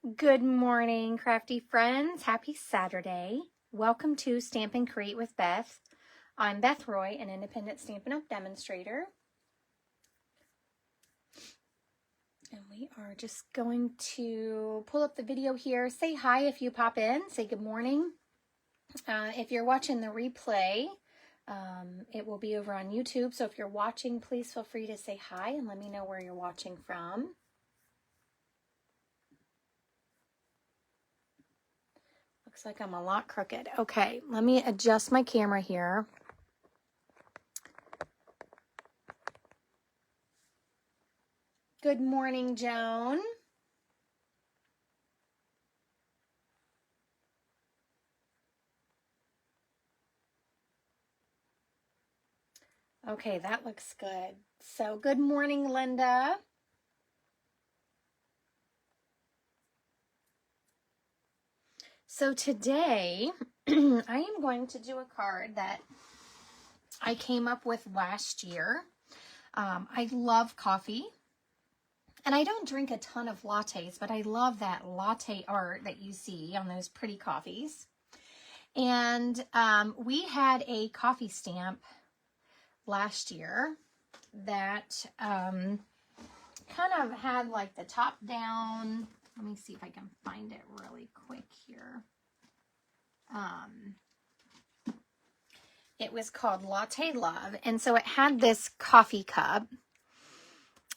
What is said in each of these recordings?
Good morning, crafty friends. Happy Saturday. Welcome to Stamp and Create with Beth. I'm Beth Roy, an Independent Stampin Up demonstrator. And we are just going to pull up the video here. Say hi if you pop in. Say good morning. If you're watching the replay, it will be over on YouTube. So if you're watching, please feel free to say hi and let me know where you're watching from. Looks like I'm a lot crooked. Okay, let me adjust my camera here. Good morning, Joan. Okay, that looks good. So good morning, Linda. So today, I am going to do a card that I came up with last year. I love coffee, and I don't drink a ton of lattes, but I love that latte art that you see on those pretty coffees. And we had a coffee stamp last year that kind of had like the top down. Let me see if I can find it really quick here. It was called Latte Love, and so it had this coffee cup,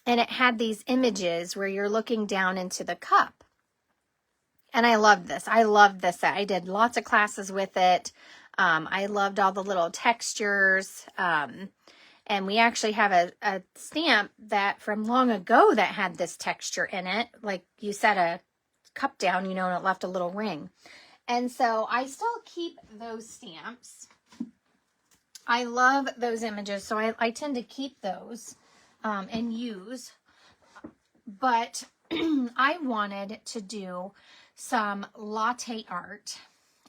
and it had these images where you're looking down into the cup. And I loved this. I loved this. I did lots of classes with it. I loved all the little textures. And we actually have a stamp that from long ago that had this texture in it. Like you set a cup down, and it left a little ring. And so I still keep those stamps. I love those images, so I tend to keep those and use. But I wanted to do some latte art.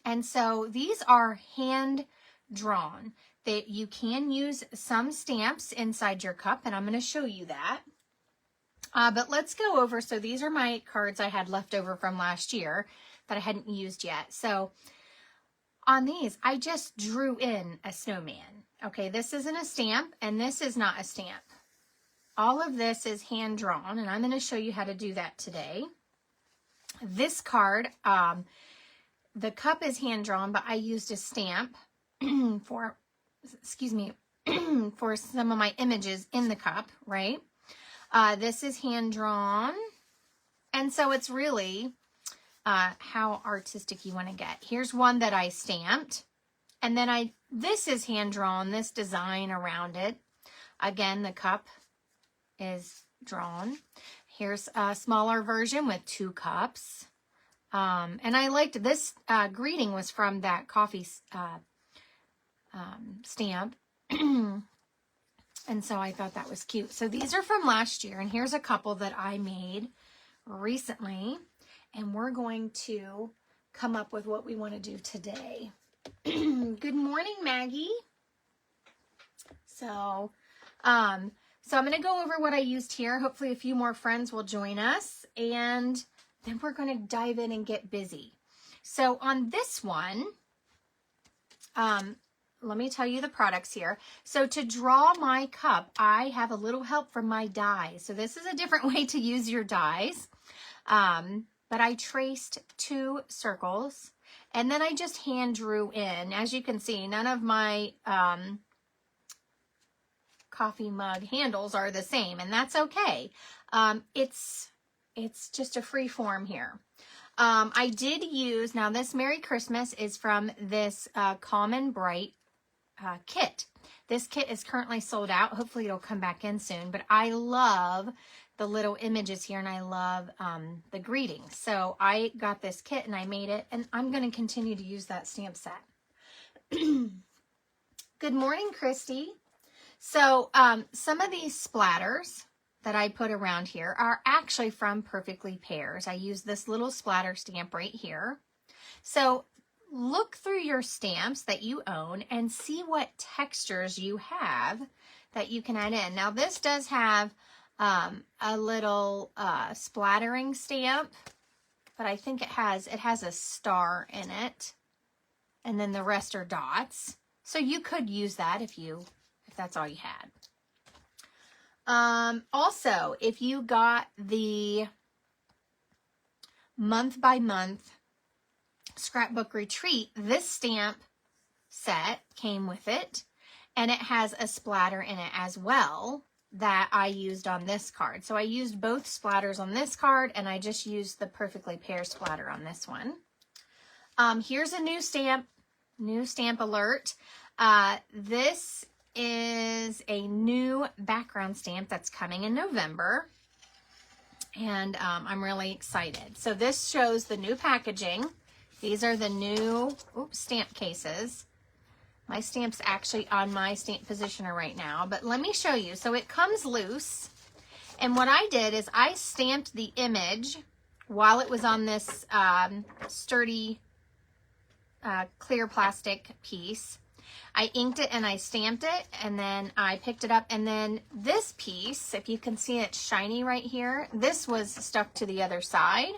And so these are hand drawn. That you can use some stamps inside your cup, and I'm going to show you that. But let's go over. So these are my cards I had left over from last year that I hadn't used yet. So on these, I just drew in a snowman. Okay, this isn't a stamp, and this is not a stamp. All of this is hand drawn, and I'm going to show you how to do that today. This card, the cup is hand drawn, but I used a stamp for, for some of my images in the cup, right? This is hand drawn, and so it's really how artistic you want to get. Here's one that I stamped, and then this is hand drawn, this design around it. Again, the cup is drawn. Here's a smaller version with 2 cups. And I liked this greeting was from that coffee stamp. And so I thought that was cute. So these are from last year, and here's a couple that I made recently. And we're going to come up with what we want to do today. Good morning, Maggie. So I'm going to go over what I used here. Hopefully a few more friends will join us, and then we're going to dive in and get busy. So on this one, let me tell you the products here. So to draw my cup, I have a little help from my dies. So this is a different way to use your dies. But I traced 2 circles, and then I just hand drew in. As you can see, none of my coffee mug handles are the same, and that's okay. It's just a free form here. I did use, now this Merry Christmas is from this Calm and Bright kit. This kit is currently sold out. Hopefully it'll come back in soon, but I love the little images here, and I love the greetings. So I got this kit and I made it, and I'm going to continue to use that stamp set. Good morning, Christy. So some of these splatters that I put around here are actually from Perfectly Pairs. I use this little splatter stamp right here. So look through your stamps that you own and see what textures you have that you can add in. Now this does have a little splattering stamp but I think it has a star in it, and then the rest are dots. So you could use that if that's all you had. Also, if you got the month by month scrapbook retreat, this stamp set came with it, and it has a splatter in it as well that I used on this card. So I used both splatters on this card, and I just used the Perfectly Pear splatter on this one. Here's a new stamp alert. This is a new background stamp that's coming in November, and I'm really excited. So this shows the new packaging. These are the new stamp cases. My stamp's actually on my stamp positioner right now, but let me show you. So it comes loose, and what I did is I stamped the image while it was on this sturdy clear plastic piece. I inked it and I stamped it, and then I picked it up, and then this piece, if you can see it's shiny right here, this was stuck to the other side,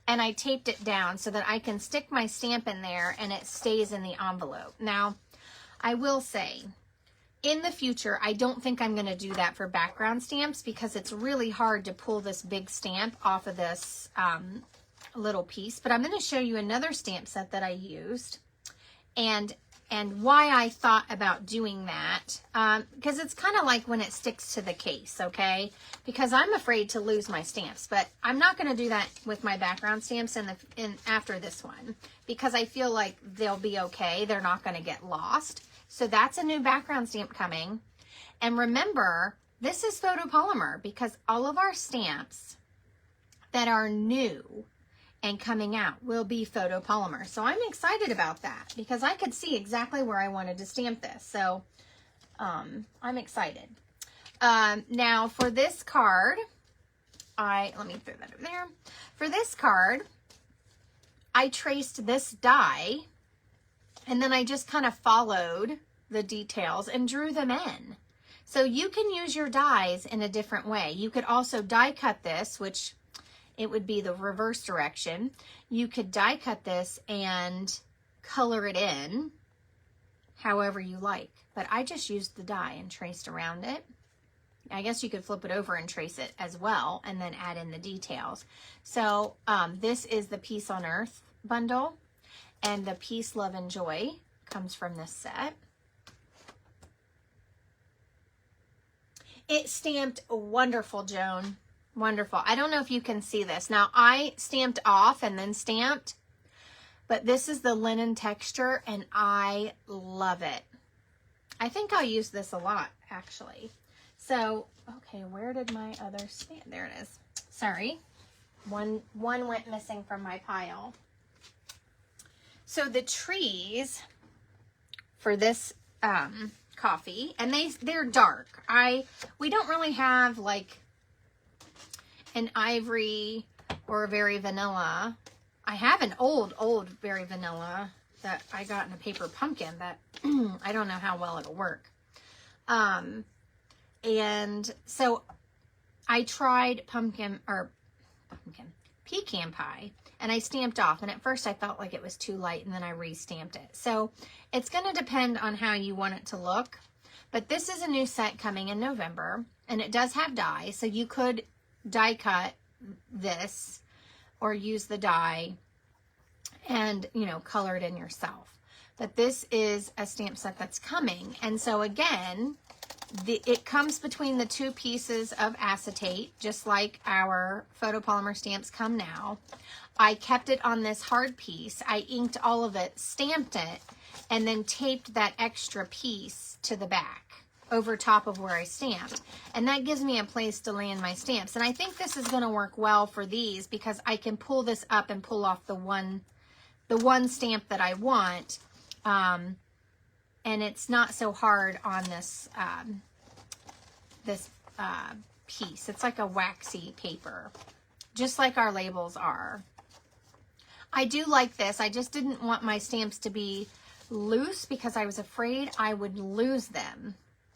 and I taped it down so that I can stick my stamp in there and it stays in the envelope. Now, I will say, in the future, I don't think I'm going to do that for background stamps because it's really hard to pull this big stamp off of this little piece. But I'm going to show you another stamp set that I used and why I thought about doing that, because it's kind of like when it sticks to the case, okay? Because I'm afraid to lose my stamps, but I'm not going to do that with my background stamps after this one because I feel like they'll be okay. They're not going to get lost. So that's a new background stamp coming. And remember, this is photopolymer because all of our stamps that are new and coming out will be photopolymer. So I'm excited about that because I could see exactly where I wanted to stamp this. So I'm excited. Now for this card, let me throw that over there. For this card, I traced this die, and then I just kind of followed the details and drew them in. So you can use your dies in a different way. You could also die cut this, which it would be the reverse direction. You could die cut this and color it in however you like. But I just used the die and traced around it. I guess you could flip it over and trace it as well and then add in the details. So this is the Peace on Earth bundle, and the Peace, Love, and Joy comes from this set. It stamped wonderful, Joan. Wonderful. I don't know if you can see this. Now, I stamped off and then stamped, but this is the linen texture, and I love it. I think I'll use this a lot, actually. So, okay, where did my other stamp? There it is. Sorry. One went missing from my pile. So the trees for this coffee, and they're dark. We don't really have like an ivory or a very vanilla. I have an old very vanilla that I got in a paper pumpkin that I don't know how well it'll work. And so I tried pecan pie, and I stamped off, and at first I felt like it was too light, and then I re-stamped it. So it's going to depend on how you want it to look, but this is a new set coming in November, and it does have die, so you could die cut this or use the die and, you know, color it in yourself. But this is a stamp set that's coming, and so again, it comes between the two pieces of acetate, just like our photopolymer stamps come now. I kept it on this hard piece. I inked all of it, stamped it, and then taped that extra piece to the back over top of where I stamped. And that gives me a place to land my stamps. And I think this is going to work well for these because I can pull this up and pull off the one stamp that I want. And it's not so hard on this piece. It's like a waxy paper, just like our labels are. I do like this. I just didn't want my stamps to be loose because I was afraid I would lose them.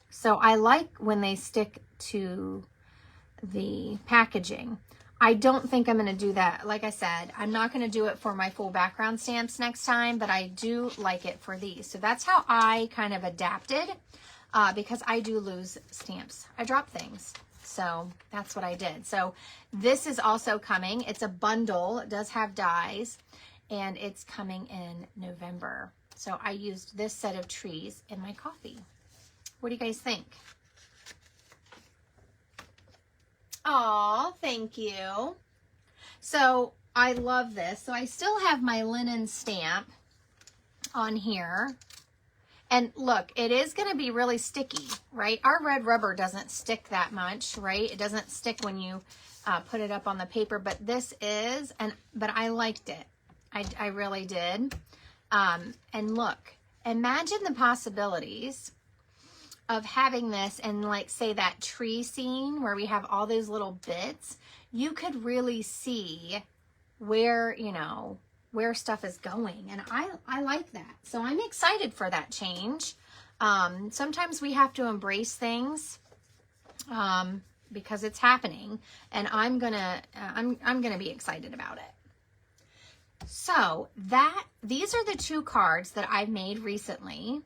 So I like when they stick to the packaging. I don't think I'm going to do that. Like I said, I'm not going to do it for my full background stamps next time, but I do like it for these. So that's how I kind of adapted, because I do lose stamps. I drop things. So that's what I did. So this is also coming. It's a bundle. It does have dies, and it's coming in November. So I used this set of trees in my coffee. What do you guys think? Oh, thank you. So I love this. So I still have my linen stamp on here. And look, it is going to be really sticky, right? Our red rubber doesn't stick that much, right? It doesn't stick when you put it up on the paper, but this is, but I liked it. I really did. And look, imagine the possibilities of having this and, like, say that tree scene where we have all those little bits. You could really see where, you know, where stuff is going. And I like that. So I'm excited for that change. Sometimes we have to embrace things because it's happening, and I'm gonna be excited about it. So these are the 2 cards that I've made recently.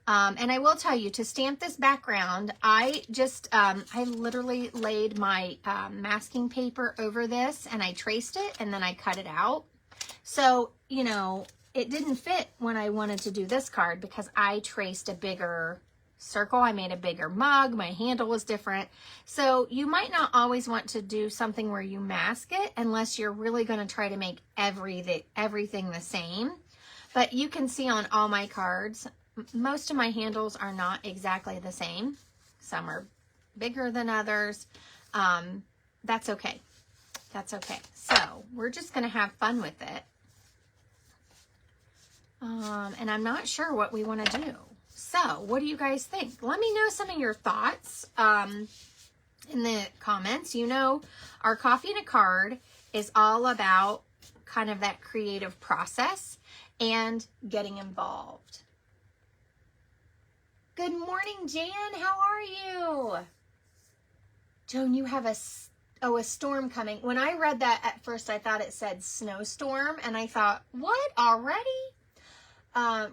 And I will tell you, to stamp this background, I just, I literally laid my masking paper over this, and I traced it, and then I cut it out. So, you know, it didn't fit when I wanted to do this card because I traced a bigger circle. I made a bigger mug. My handle was different. So you might not always want to do something where you mask it unless you're really going to try to make everything the same. But you can see on all my cards, most of my handles are not exactly the same. Some are bigger than others. That's okay. That's okay. So we're just going to have fun with it. And I'm not sure what we want to do. So what do you guys think? Let me know some of your thoughts in the comments. You know, our Coffee and a Card is all about kind of that creative process and getting involved. Good morning, Jan. How are you? Joan, you have a storm coming. When I read that at first, I thought it said snowstorm, and I thought, what, already?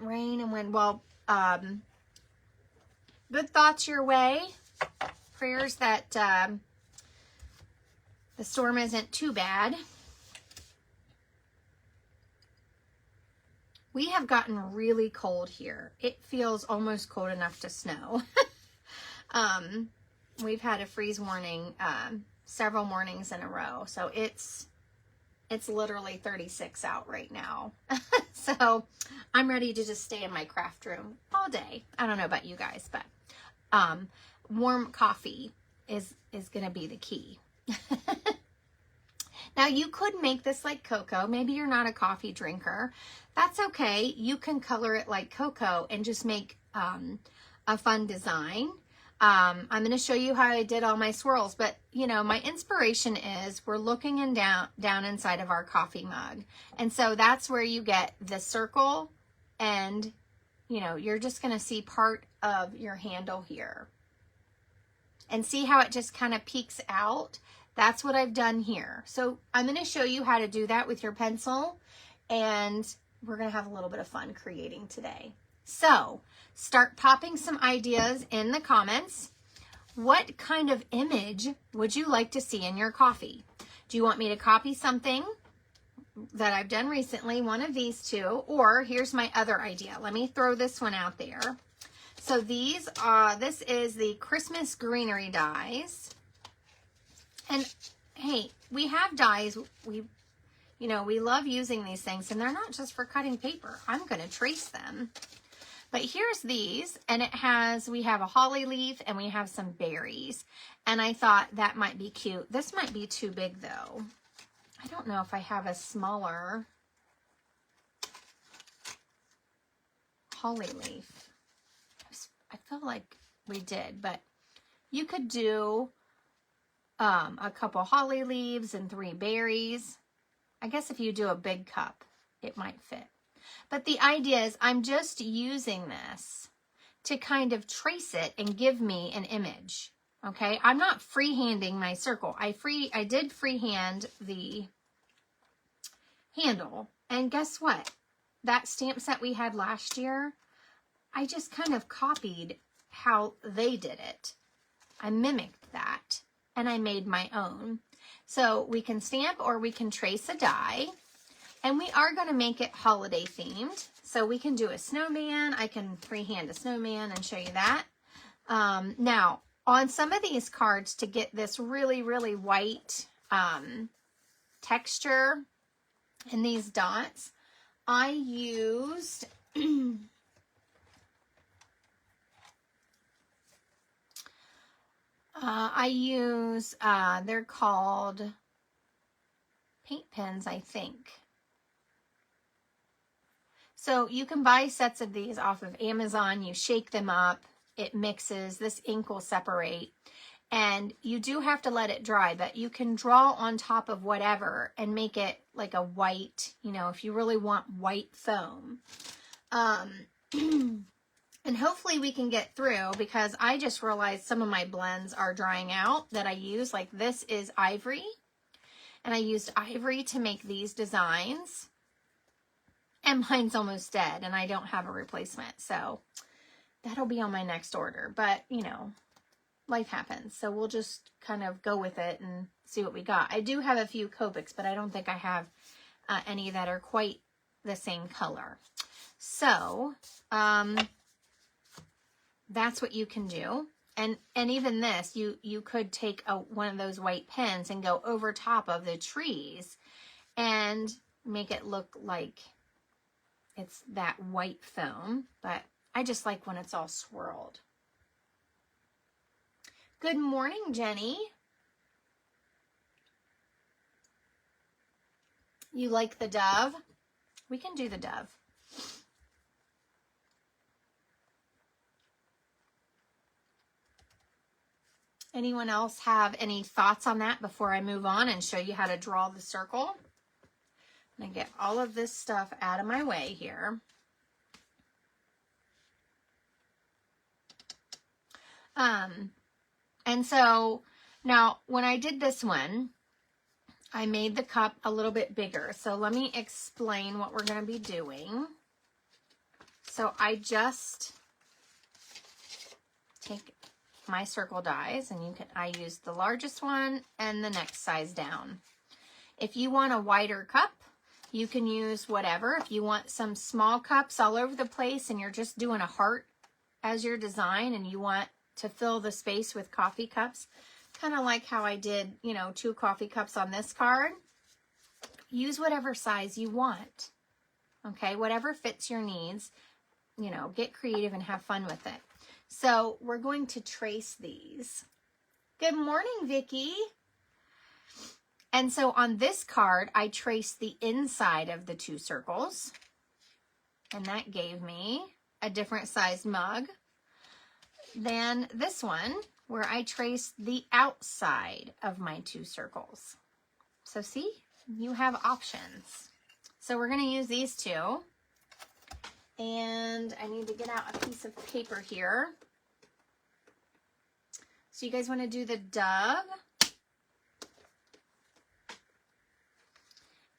Rain and wind. Well, good thoughts your way. Prayers that the storm isn't too bad. We have gotten really cold here. It feels almost cold enough to snow. We've had a freeze warning several mornings in a row. So it's literally 36 out right now. So I'm ready to just stay in my craft room all day. I don't know about you guys, but warm coffee is going to be the key. Now, you could make this like cocoa. Maybe you're not a coffee drinker. That's okay. You can color it like cocoa and just make a fun design. I'm going to show you how I did all my swirls, but you know, my inspiration is we're looking in down inside of our coffee mug. And so that's where you get the circle, and you know, you're just going to see part of your handle here. And see how it just kind of peeks out? That's what I've done here. So I'm going to show you how to do that with your pencil, and we're going to have a little bit of fun creating today. So start popping some ideas in the comments. What kind of image would you like to see in your coffee? Do you want me to copy something that I've done recently, one of these 2, or here's my other idea. Let me throw this one out there. So these this is the Christmas greenery dies. And hey, we have dies. We love using these things, and they're not just for cutting paper. I'm going to trace them. But here's these, and we have a holly leaf, and we have some berries. And I thought that might be cute. This might be too big, though. I don't know if I have a smaller holly leaf. I feel like we did, but you could do a couple holly leaves and 3 berries. I guess if you do a big cup, it might fit. But the idea is I'm just using this to kind of trace it and give me an image. Okay, I'm not freehanding my circle. I did freehand the handle. And guess what? That stamp set we had last year, I just kind of copied how they did it. I mimicked that and I made my own. So we can stamp or we can trace a die, and we are going to make it holiday themed. So we can do a snowman. I can freehand a snowman and show you that. Now, on some of these cards, to get this really, really white texture in these dots, I used they're called paint pens, I think. So you can buy sets of these off of Amazon. You shake them up, it mixes, this ink will separate, and you do have to let it dry, but you can draw on top of whatever and make it like a white, you know, if you really want white foam. And hopefully we can get through, because I just realized some of my blends are drying out that I use. Like this is ivory, and I used ivory to make these designs, and mine's almost dead and I don't have a replacement. So that'll be on my next order, but you know, life happens. So we'll just kind of go with it and see what we got. I do have a few Copics, but I don't think I have any that are quite the same color. So, that's what you can do. And even this, you could take one of those white pens and go over top of the trees and make it look like it's that white foam, but I just like when it's all swirled. Good morning, Jenny. You like the dove? We can do the dove. Anyone else have any thoughts on that before I move on and show you how to draw the circle? I'm going to get all of this stuff out of my way here. And so now when I did this one, I made the cup a little bit bigger. So let me explain what we're going to be doing. So I just take my circle dies, and I used the largest one and the next size down. If you want a wider cup, you can use whatever. If you want some small cups all over the place and you're just doing a heart as your design and you want to fill the space with coffee cups, kind of like how I did, you know, 2 coffee cups on this card, use whatever size you want. Okay, whatever fits your needs, you know, get creative and have fun with it. So we're going to trace these. Good morning, Vicki. And so on this card, I traced the inside of the 2 circles, and that gave me a different sized mug than this one, where I traced the outside of my 2 circles. So see, you have options. So we're going to use these 2. And I need to get out a piece of paper here. So you guys want to do the dove?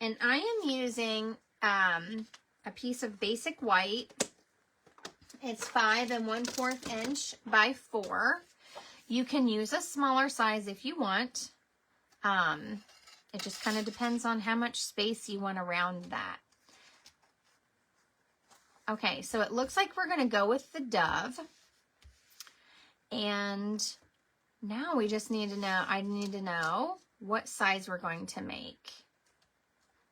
And I am using a piece of basic white. It's 5 1/4 inch by 4. You can use a smaller size if you want. It just kind of depends on how much space you want around that. Okay, so it looks like we're going to go with the dove. And now we just need to know, I need to know what size we're going to make.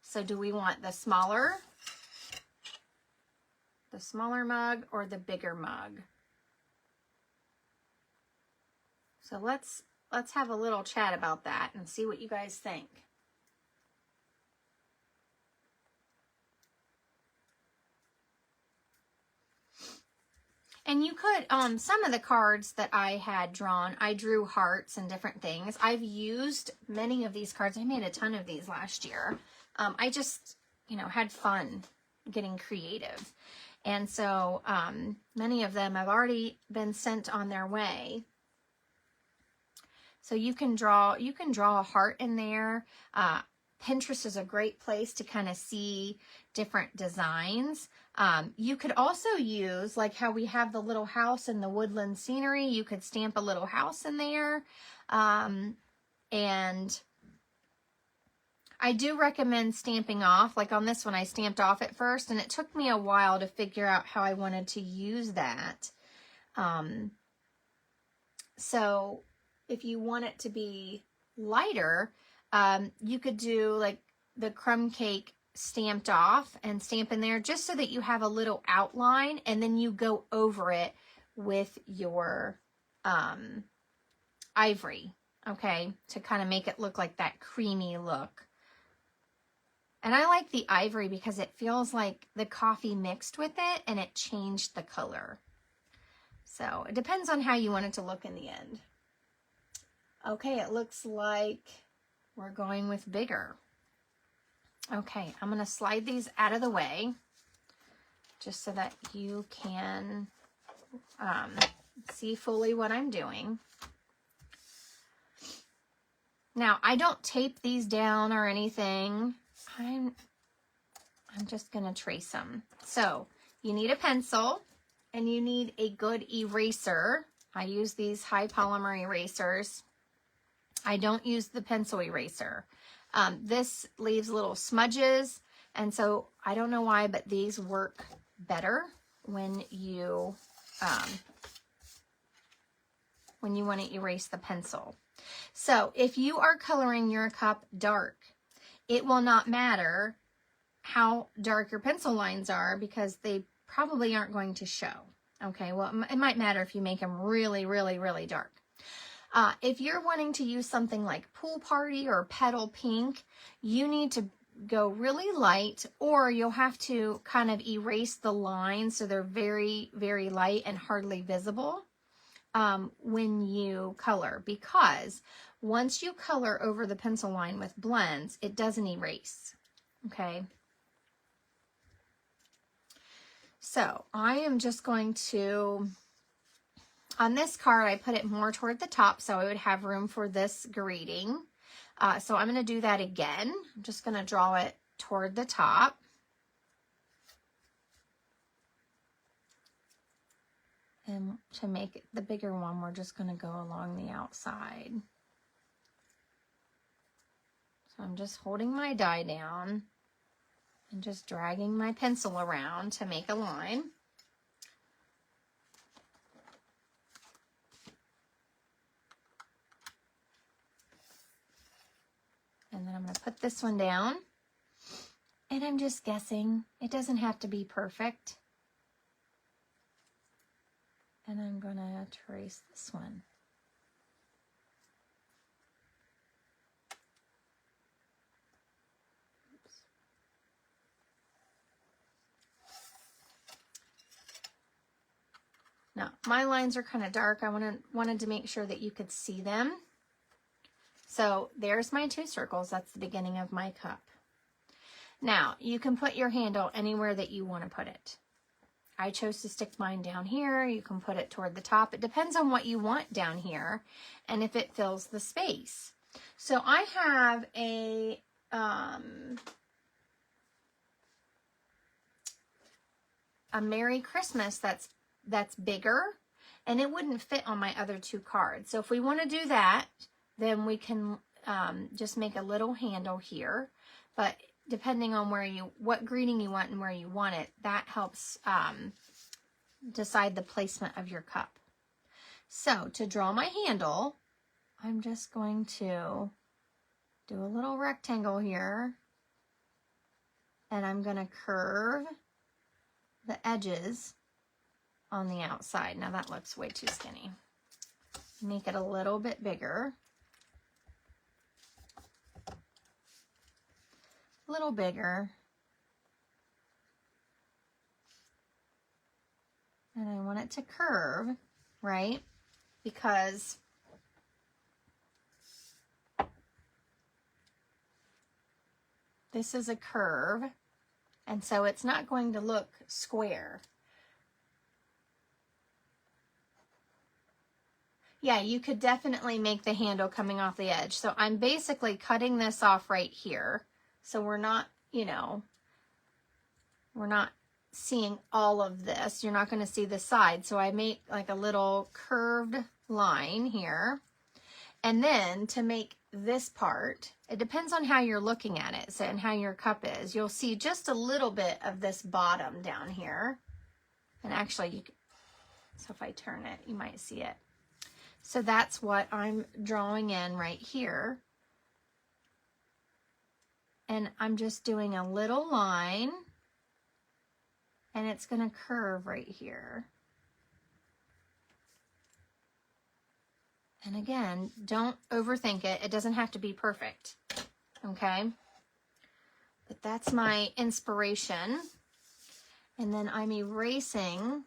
So do we want the smaller mug or the bigger mug? So let's have a little chat about that and see what you guys think. And you could, some of the cards that I had drawn, I drew hearts and different things. I've used many of these cards. I made a ton of these last year. I just, you know, had fun getting creative. And so many of them have already been sent on their way. So you can draw a heart in there. Pinterest is a great place to kind of see different designs. You could also use, like how we have the little house in the woodland scenery, you could stamp a little house in there. And I do recommend stamping off. Like on this one, I stamped off at first, and it took me a while to figure out how I wanted to use that. So if you want it to be lighter, you could do like the crumb cake stamped off and stamp in there just so that you have a little outline, and then you go over it with your ivory, okay, to kind of make it look like that creamy look. And I like the ivory because it feels like the coffee mixed with it and it changed the color. So it depends on how you want it to look in the end. Okay, it looks like we're going with bigger. Okay, I'm going to slide these out of the way just so that you can see fully what I'm doing. Now, I don't tape these down or anything. I'm just going to trace them. So you need a pencil and you need a good eraser. I use these high polymer erasers. I don't use the pencil eraser. This leaves little smudges, and so I don't know why, but these work better when you want to erase the pencil. So if you are coloring your cup dark, it will not matter how dark your pencil lines are because they probably aren't going to show. Okay, well, it might matter if you make them really, really, really dark. If you're wanting to use something like Pool Party or Petal Pink, you need to go really light, or you'll have to kind of erase the lines so they're very, very light and hardly visible when you color, because once you color over the pencil line with blends, it doesn't erase. Okay. So I am just going to, on this card, I put it more toward the top so I would have room for this greeting. So I'm going to do that again. I'm just going to draw it toward the top. And to make it the bigger one, we're just going to go along the outside. So I'm just holding my die down and just dragging my pencil around to make a line. And then I'm going to put this one down. And I'm just guessing. It doesn't have to be perfect. And I'm going to trace this one. Oops. Now, my lines are kind of dark. I wanted to make sure that you could see them. So there's my 2 circles. That's the beginning of my cup. Now, you can put your handle anywhere that you want to put it. I chose to stick mine down here. You can put it toward the top. It depends on what you want down here and if it fills the space. So I have a Merry Christmas that's bigger, and it wouldn't fit on my other 2 cards. So if we want to do that, then we can just make a little handle here. But depending on what greeting you want and where you want it, that helps decide the placement of your cup. So to draw my handle, I'm just going to do a little rectangle here, and I'm going to curve the edges on the outside. Now that looks way too skinny. Make it a little bit bigger. A little bigger. And I want it to curve, right? Because this is a curve, and so it's not going to look square. Yeah, you could definitely make the handle coming off the edge. So I'm basically cutting this off right here. So we're not, you know, we're not seeing all of this. You're not going to see the side. So I make like a little curved line here. And then to make this part, it depends on how you're looking at it, so, and how your cup is. You'll see just a little bit of this bottom down here. And actually, you can, so if I turn it, you might see it. So that's what I'm drawing in right here. And I'm just doing a little line, and it's going to curve right here. And again, don't overthink it. It doesn't have to be perfect, okay? But that's my inspiration. And then I'm erasing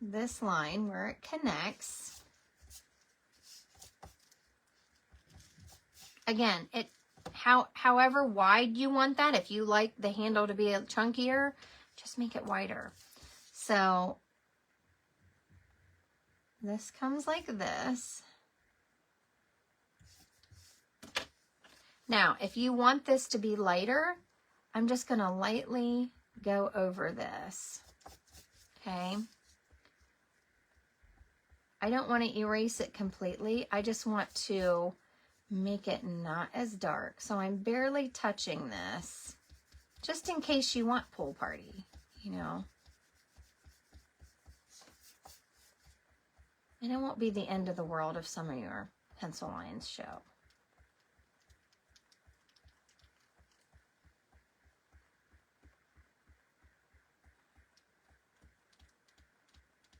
this line where it connects. Again, however wide you want that, if you like the handle to be chunkier, just make it wider. So this comes like this. Now, if you want this to be lighter, I'm just going to lightly go over this, okay? I don't want to erase it completely. I just want to make it not as dark. So I'm barely touching this, just in case you want pool party, you know. And it won't be the end of the world if some of your pencil lines show.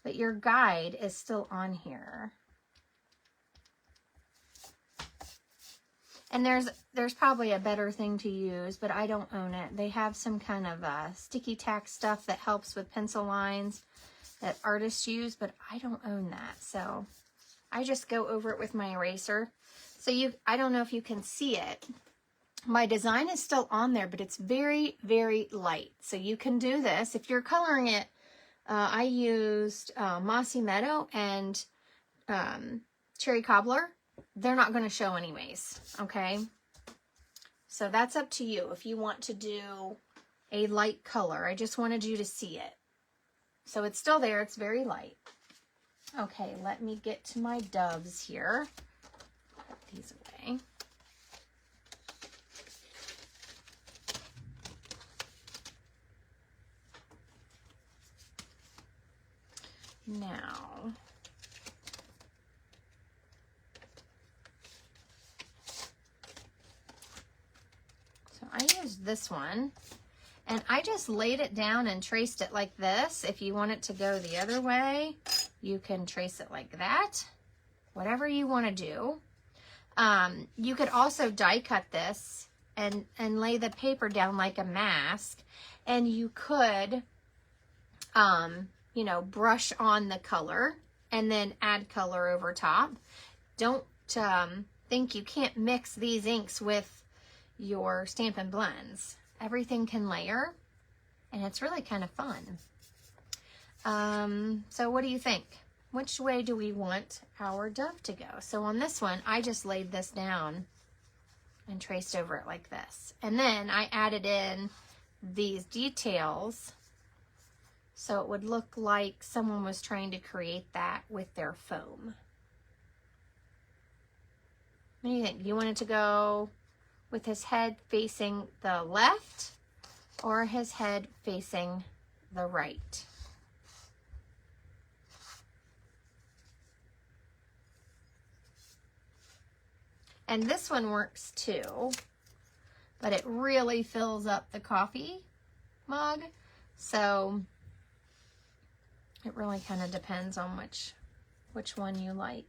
But your guide is still on here. And there's probably a better thing to use, but I don't own it. They have some kind of sticky tack stuff that helps with pencil lines that artists use, but I don't own that. So I just go over it with my eraser. So I don't know if you can see it. My design is still on there, but it's very, very light. So you can do this. If you're coloring it, I used Mossy Meadow and Cherry Cobbler. They're not going to show anyways, okay? So that's up to you if you want to do a light color. I just wanted you to see it. So it's still there. It's very light. Okay, let me get to my doves here. Put these away. Now, so I used this one, and I just laid it down and traced it like this. If you want it to go the other way, you can trace it like that, whatever you want to do. You could also die cut this and lay the paper down like a mask, and you could, you know, brush on the color and then add color over top. Don't think you can't mix these inks with your Stampin' Blends. Everything can layer, and it's really kind of fun. So what do you think? Which way do we want our dove to go? So on this one, I just laid this down and traced over it like this. And then I added in these details so it would look like someone was trying to create that with their foam. What do you think? Do you want it to go with his head facing the left or his head facing the right? And this one works too, but it really fills up the coffee mug. So it really kind of depends on which one you like.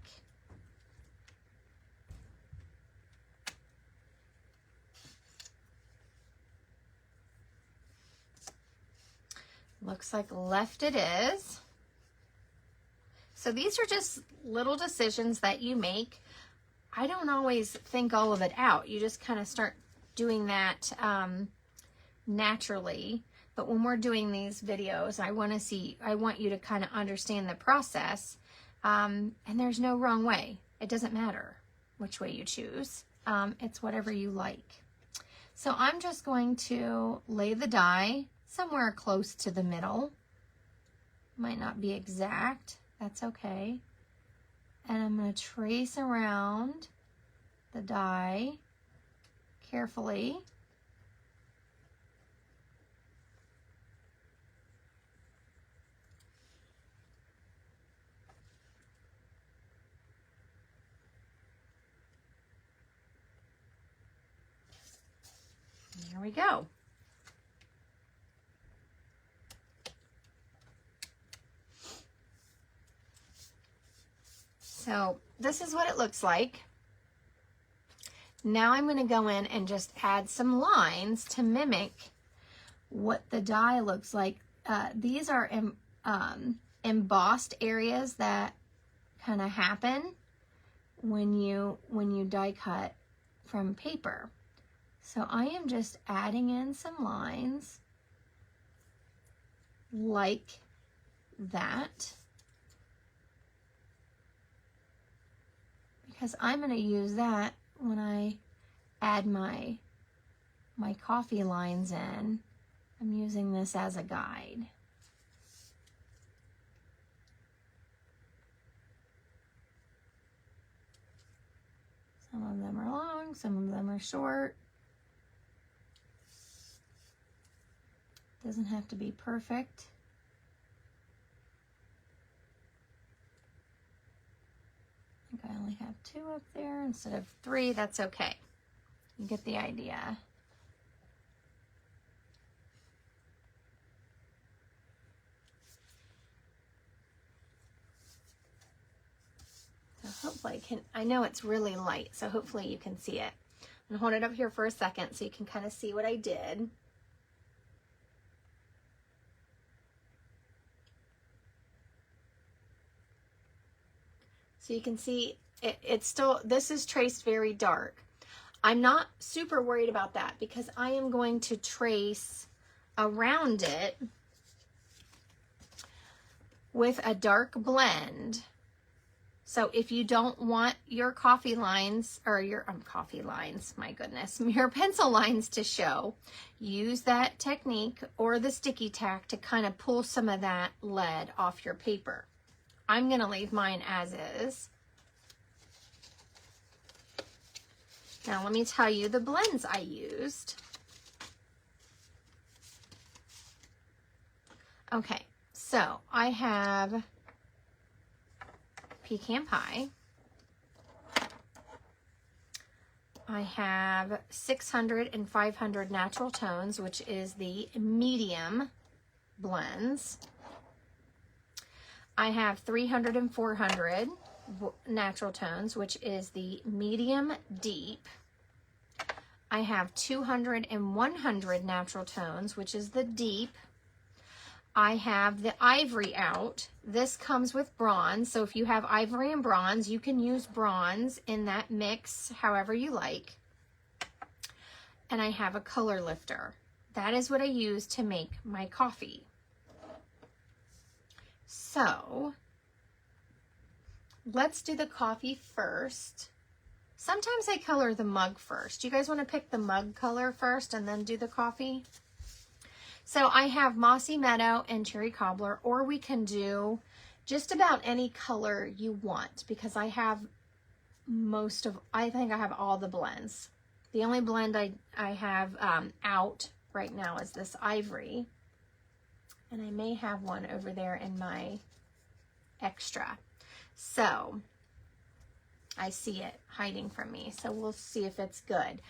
Looks like left it is. So these are just little decisions that you make. I don't always think all of it out. You just kind of start doing that naturally. But when we're doing these videos, I want you to kind of understand the process. And there's no wrong way. It doesn't matter which way you choose. It's whatever you like. So I'm just going to lay the die somewhere close to the middle. Might not be exact, that's okay. And I'm going to trace around the die carefully. There we go. So this is what it looks like. Now I'm going to go in and just add some lines to mimic what the die looks like. These are embossed areas that kind of happen when you die cut from paper. So I am just adding in some lines like that, because I'm going to use that when I add my coffee lines in. I'm using this as a guide. Some of them are long, some of them are short. Doesn't have to be perfect. I think I only have 2 up there instead of 3. That's okay. You get the idea. So hopefully I know it's really light, so hopefully you can see it. I'm gonna hold it up here for a second so you can kind of see what I did. So you can see it's still, this is traced very dark. I'm not super worried about that because I am going to trace around it with a dark blend. So if you don't want your coffee lines, or your coffee lines, my goodness, your pencil lines to show, use that technique or the sticky tack to kind of pull some of that lead off your paper. I'm going to leave mine as is. Now let me tell you the blends I used. Okay, so I have pecan pie. I have 600 and 500 natural tones, which is the medium blends. I have 300 and 400 natural tones, which is the medium deep. I have 200 and 100 natural tones, which is the deep. I have the ivory out. This comes with bronze, so if you have ivory and bronze, you can use bronze in that mix however you like. And I have a color lifter. That is what I use to make my coffee. So let's do the coffee first. Sometimes I color the mug first. You guys want to pick the mug color first and then do the coffee? So I have Mossy Meadow and Cherry Cobbler, or we can do just about any color you want because I have I think I have all the blends. The only blend I have out right now is this ivory. And I may have one over there in my extra. So I see it hiding from me. So we'll see if it's good.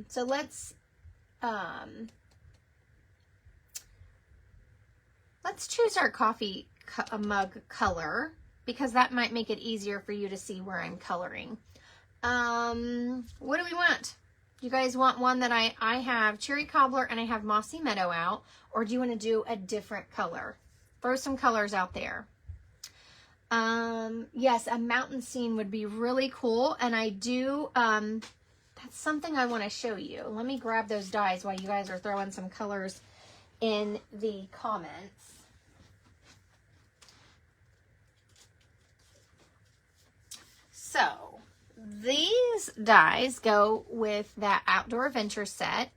So let's choose our coffee mug color because that might make it easier for you to see where I'm coloring. What do we want? You guys want one that I have Cherry Cobbler and I have Mossy Meadow out, or do you want to do a different color? Throw some colors out there. Yes, a mountain scene would be really cool, and I do, that's something I want to show you. Let me grab those dies while you guys are throwing some colors in the comments. those dies go with that Outdoor Adventure set.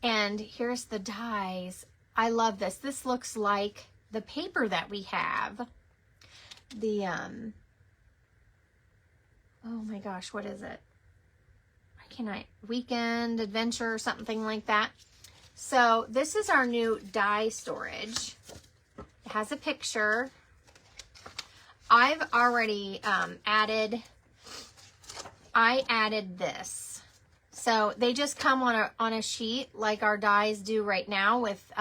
And here's the dies. I love this. This looks like the paper that we have. The, oh my gosh, what is it? Weekend Adventure or something like that. So this is our new die storage. It has a picture. I've already added this. So they just come on a sheet like our dies do right now with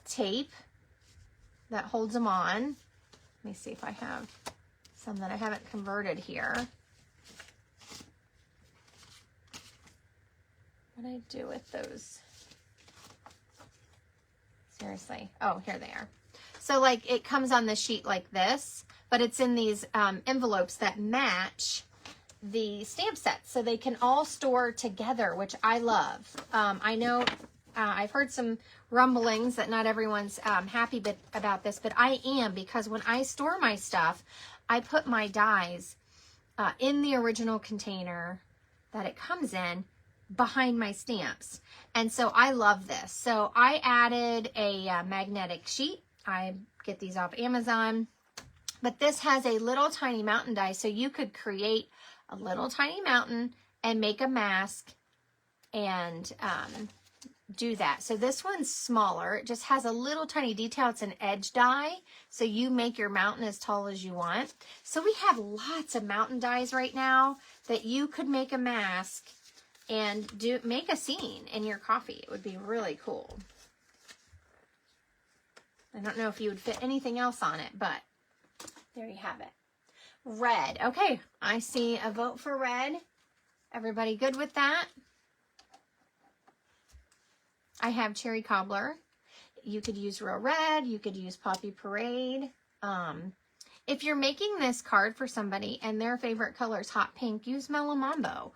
tape that holds them on. Let me see if I have some that I haven't converted here. What do I do with those? Seriously. Oh, here they are. So like it comes on the sheet like this, but it's in these envelopes that match the stamp sets, so they can all store together, which I love. I know I've heard some rumblings that not everyone's happy about this, but I am, because when I store my stuff, I put my dies in the original container that it comes in behind my stamps. And so I love this. So I added a magnetic sheet. I get these off Amazon, but this has a little tiny mountain die, so you could create a little tiny mountain and make a mask and do that. So this one's smaller. It just has a little tiny detail. It's an edge die, so you make your mountain as tall as you want. So we have lots of mountain dies right now that you could make a mask and make a scene in your coffee. It would be really cool. I don't know if you would fit anything else on it, but there you have it. Red. Okay, I see a vote for red. Everybody good with that? I have Cherry Cobbler. You could use Real Red. You could use Poppy Parade. If you're making this card for somebody and their favorite color is hot pink, use Mellow Mambo.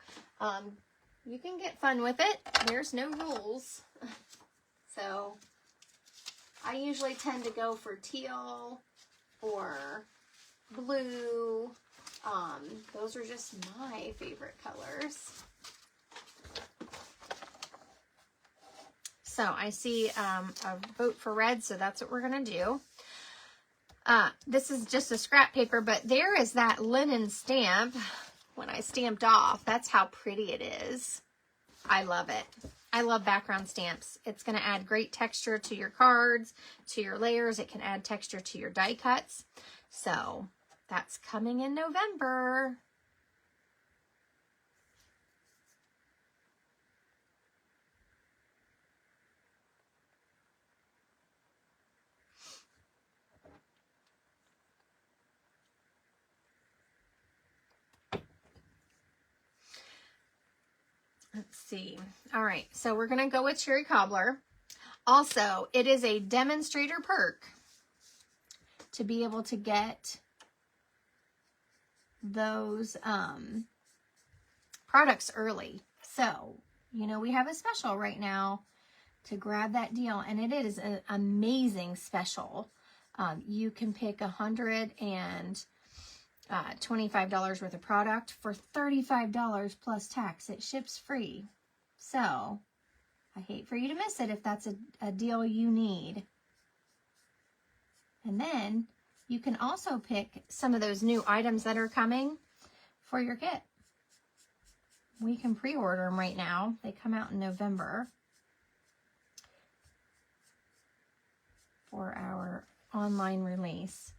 You can get fun with it. There's no rules. So I usually tend to go for teal or blue. Those are just my favorite colors. So I see a vote for red, so that's what we're going to do. This is just a scrap paper, but there is that linen stamp when I stamped off. That's how pretty it is. I love it. I love background stamps. It's going to add great texture to your cards, to your layers. It can add texture to your die cuts. So that's coming in November. Let's see. All right, so we're going to go with Cherry Cobbler. Also, it is a demonstrator perk to be able to get those products early. So, you know, we have a special right now to grab that deal, and it is an amazing special. You can pick $125 worth of product for $35 plus tax. It ships free. So I hate for you to miss it if that's a deal you need. And then you can also pick some of those new items that are coming for your kit. We can pre-order them right now. They come out in November for our online release.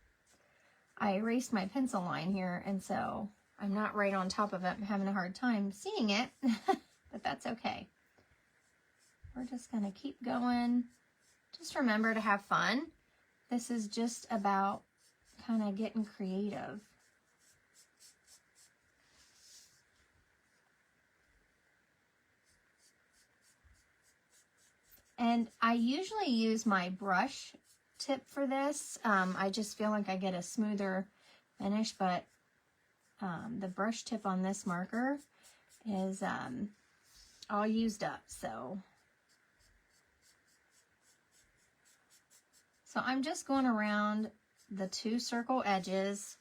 I erased my pencil line here, and so I'm not right on top of it. I'm having a hard time seeing it, but that's okay. We're just going to keep going. Just remember to have fun. This is just about kind of getting creative. And I usually use my brush tip for this. I just feel like I get a smoother finish, but the brush tip on this marker is all used up. So I'm just going around the two circle edges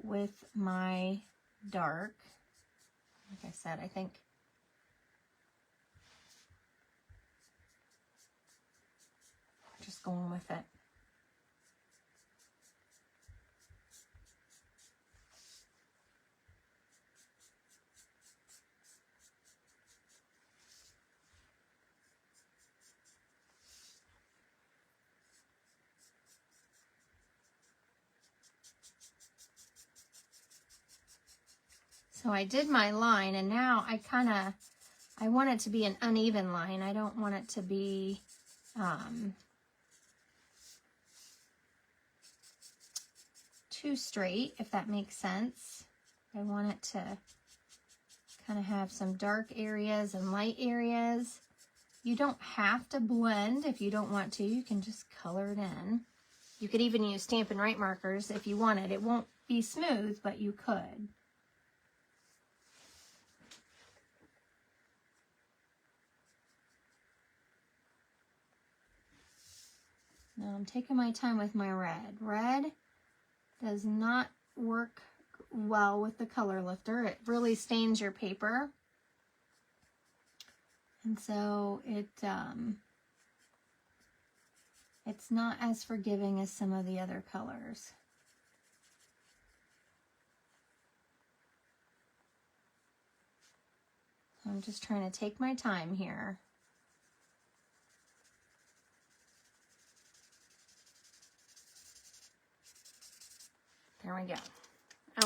with my dark. Like I said, I think just going with it. So I did my line, and now I want it to be an uneven line. I don't want it to be too straight, if that makes sense. I want it to kind of have some dark areas and light areas. You don't have to blend if you don't want to. You can just color it in. You could even use Stampin' Right markers if you wanted. It won't be smooth, but you could. Now I'm taking my time with my red. Red does not work well with the color lifter. It really stains your paper. And so it's not as forgiving as some of the other colors. I'm just trying to take my time here. There we go.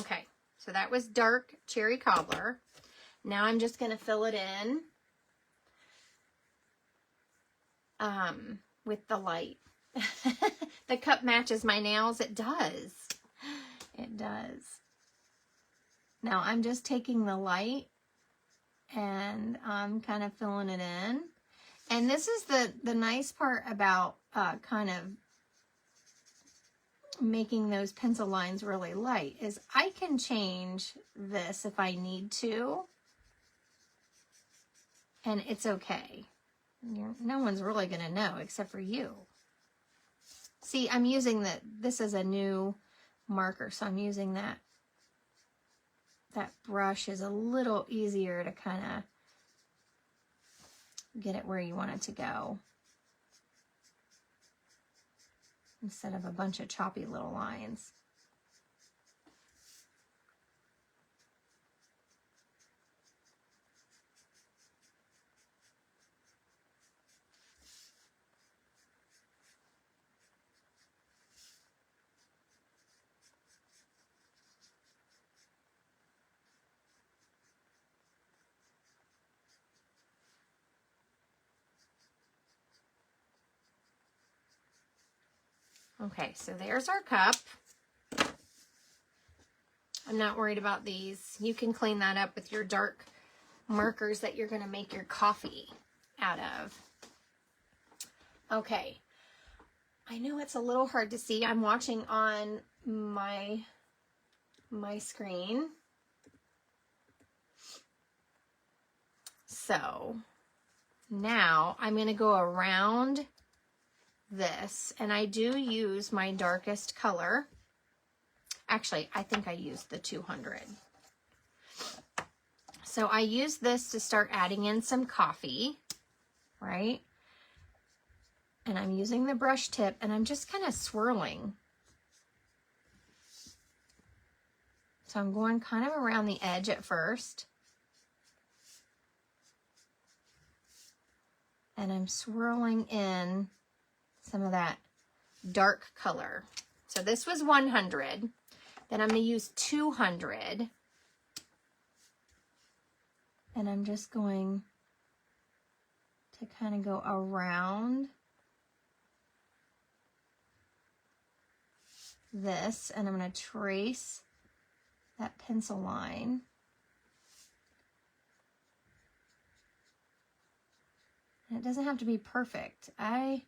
Okay, so that was dark cherry cobbler. Now I'm just going to fill it in with the light. The cup matches my nails. It does. It does. Now I'm just taking the light and I'm kind of filling it in. And this is the nice part about kind of making those pencil lines really light, is I can change this if I need to, and it's okay. No one's really gonna know except for you. See, I'm using this is a new marker, so I'm using that brush is a little easier to kind of get it where you want it to go, instead of a bunch of choppy little lines. Okay, so there's our cup. I'm not worried about these. You can clean that up with your dark markers that you're going to make your coffee out of. Okay, I know it's a little hard to see. I'm watching on my screen. So now I'm going to go around this, and I do use my darkest color. Actually, I think I used the 200. So I use this to start adding in some coffee, right? And I'm using the brush tip, and I'm just kind of swirling. So I'm going kind of around the edge at first. And I'm swirling in some of that dark color. So this was 100. Then I'm going to use 200. And I'm just going to kind of go around this, and I'm going to trace that pencil line. And it doesn't have to be perfect. I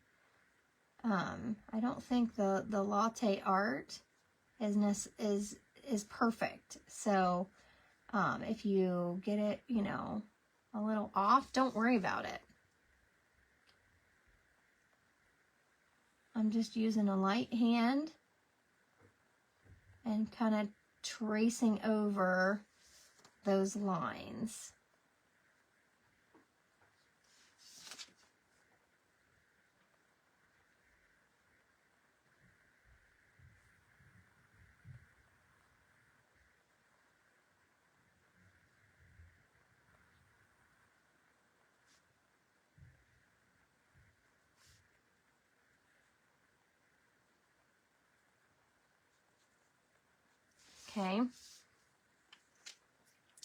don't think the Latte Art is perfect. So if you get it, you know, a little off, don't worry about it. I'm just using a light hand and kind of tracing over those lines. Okay.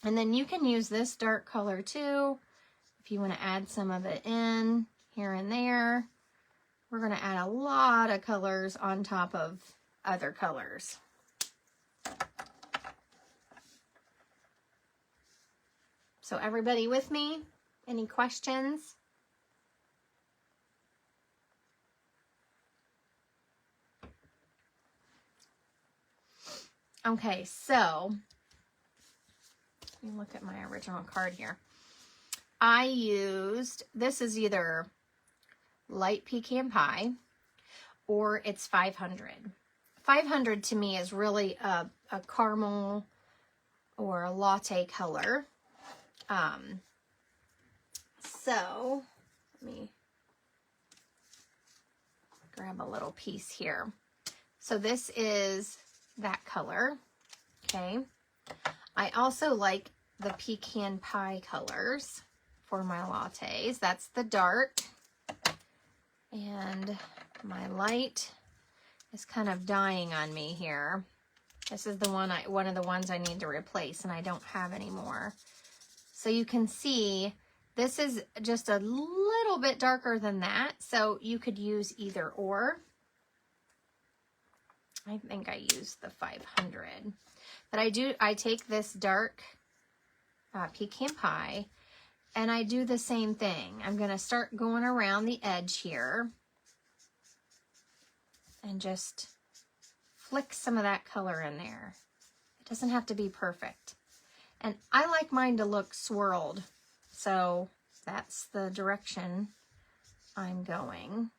And then you can use this dark color too if you want to add some of it in here and there. We're going to add a lot of colors on top of other colors. So everybody with me? Any questions? Okay, so let me look at my original card here. I used, this is either light pecan pie or it's 500. 500 to me is really a caramel or a latte color. So let me grab a little piece here. So this is that color, okay? I also like the pecan pie colors for my lattes. That's the dark, and my light is kind of dying on me here. This is the one of the ones I need to replace, and I don't have anymore. So you can see this is just a little bit darker than that, so you could use either or. I think I used the 500, but I take this dark pecan pie and I do the same thing. I'm going to start going around the edge here and just flick some of that color in there. It doesn't have to be perfect. And I like mine to look swirled, so that's the direction I'm going.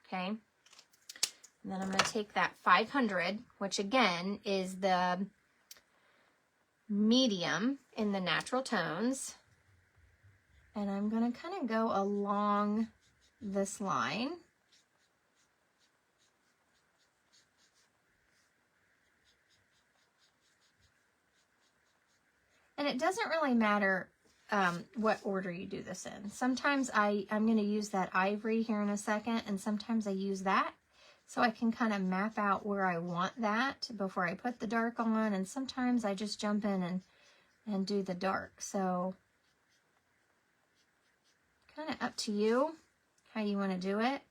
Okay, and then I'm going to take that 500, which again is the medium in the Natural Tones, and I'm going to kind of go along this line. And it doesn't really matter what order you do this in. Sometimes I'm going to use that ivory here in a second, and sometimes I use that. So I can kind of map out where I want that before I put the dark on, and sometimes I just jump in and do the dark. So kind of up to you how you want to do it.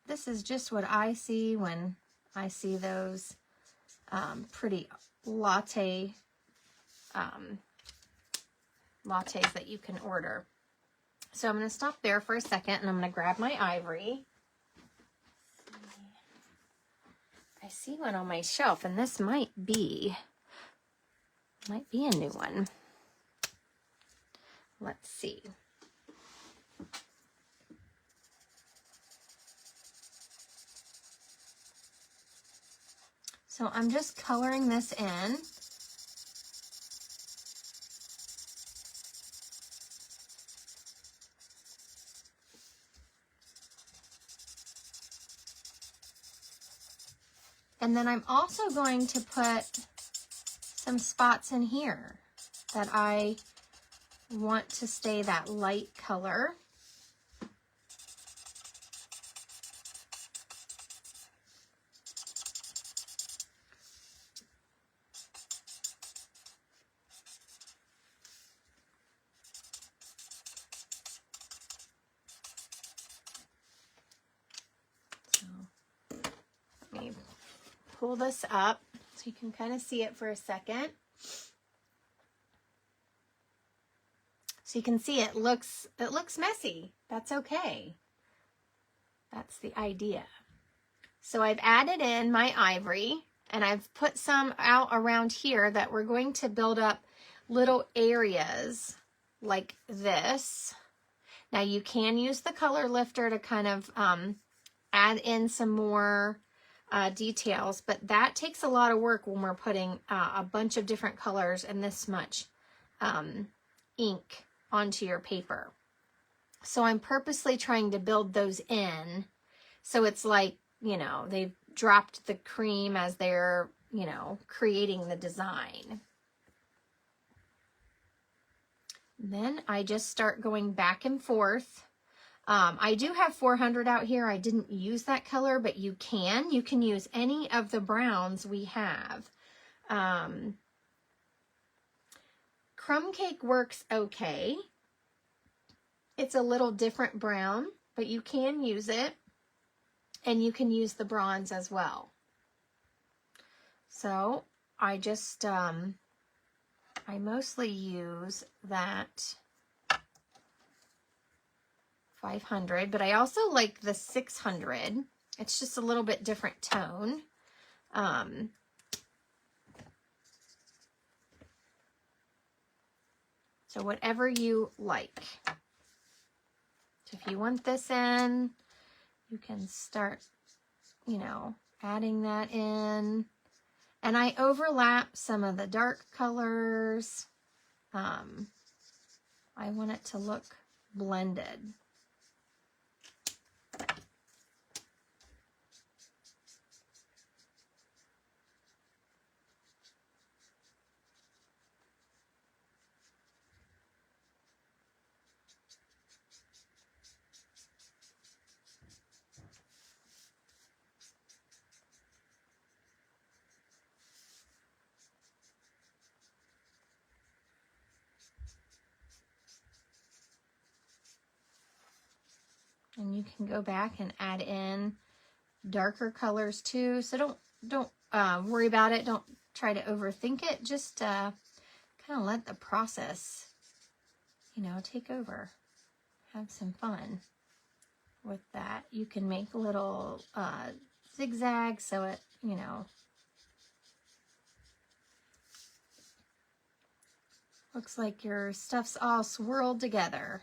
This is just what I see when I see those pretty lattes that you can order. So I'm going to stop there for a second, and I'm going to grab my ivory. I see one on my shelf, and this might be a new one. Let's see. So I'm just coloring this in. And then I'm also going to put some spots in here that I want to stay that light color. So let me pull this up so you can kind of see it for a second. So you can see it looks messy. That's okay. That's the idea. So I've added in my ivory, and I've put some out around here that we're going to build up little areas like this. Now you can use the color lifter to kind of add in some more details, but that takes a lot of work when we're putting a bunch of different colors and this much ink onto your paper. So I'm purposely trying to build those in, so it's like, you know, they've dropped the cream as they're, you know, creating the design. Then I just start going back and forth. I do have 400 out here. I didn't use that color, but you can use any of the browns we have. Crumb cake works okay. It's a little different brown, but you can use it, and you can use the bronze as well. So I just, I mostly use that 500, but I also like the 600. It's just a little bit different tone. So whatever you like. So if you want this in, you can start, you know, adding that in. And I overlap some of the dark colors. I want it to look blended. And you can go back and add in darker colors too. So don't worry about it. Don't try to overthink it. Just kind of let the process, you know, take over. Have some fun with that. You can make little zigzags so it, you know, looks like your stuff's all swirled together.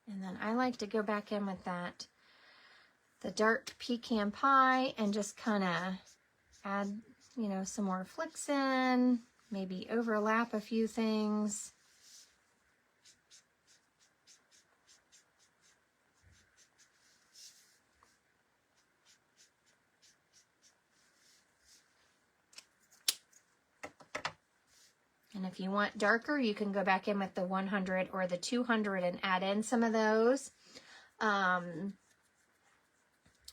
And then I like to go back in with that, the dark pecan pie, and just kind of add, you know, some more flicks in, maybe overlap a few things. And if you want darker, you can go back in with the 100 or the 200 and add in some of those. And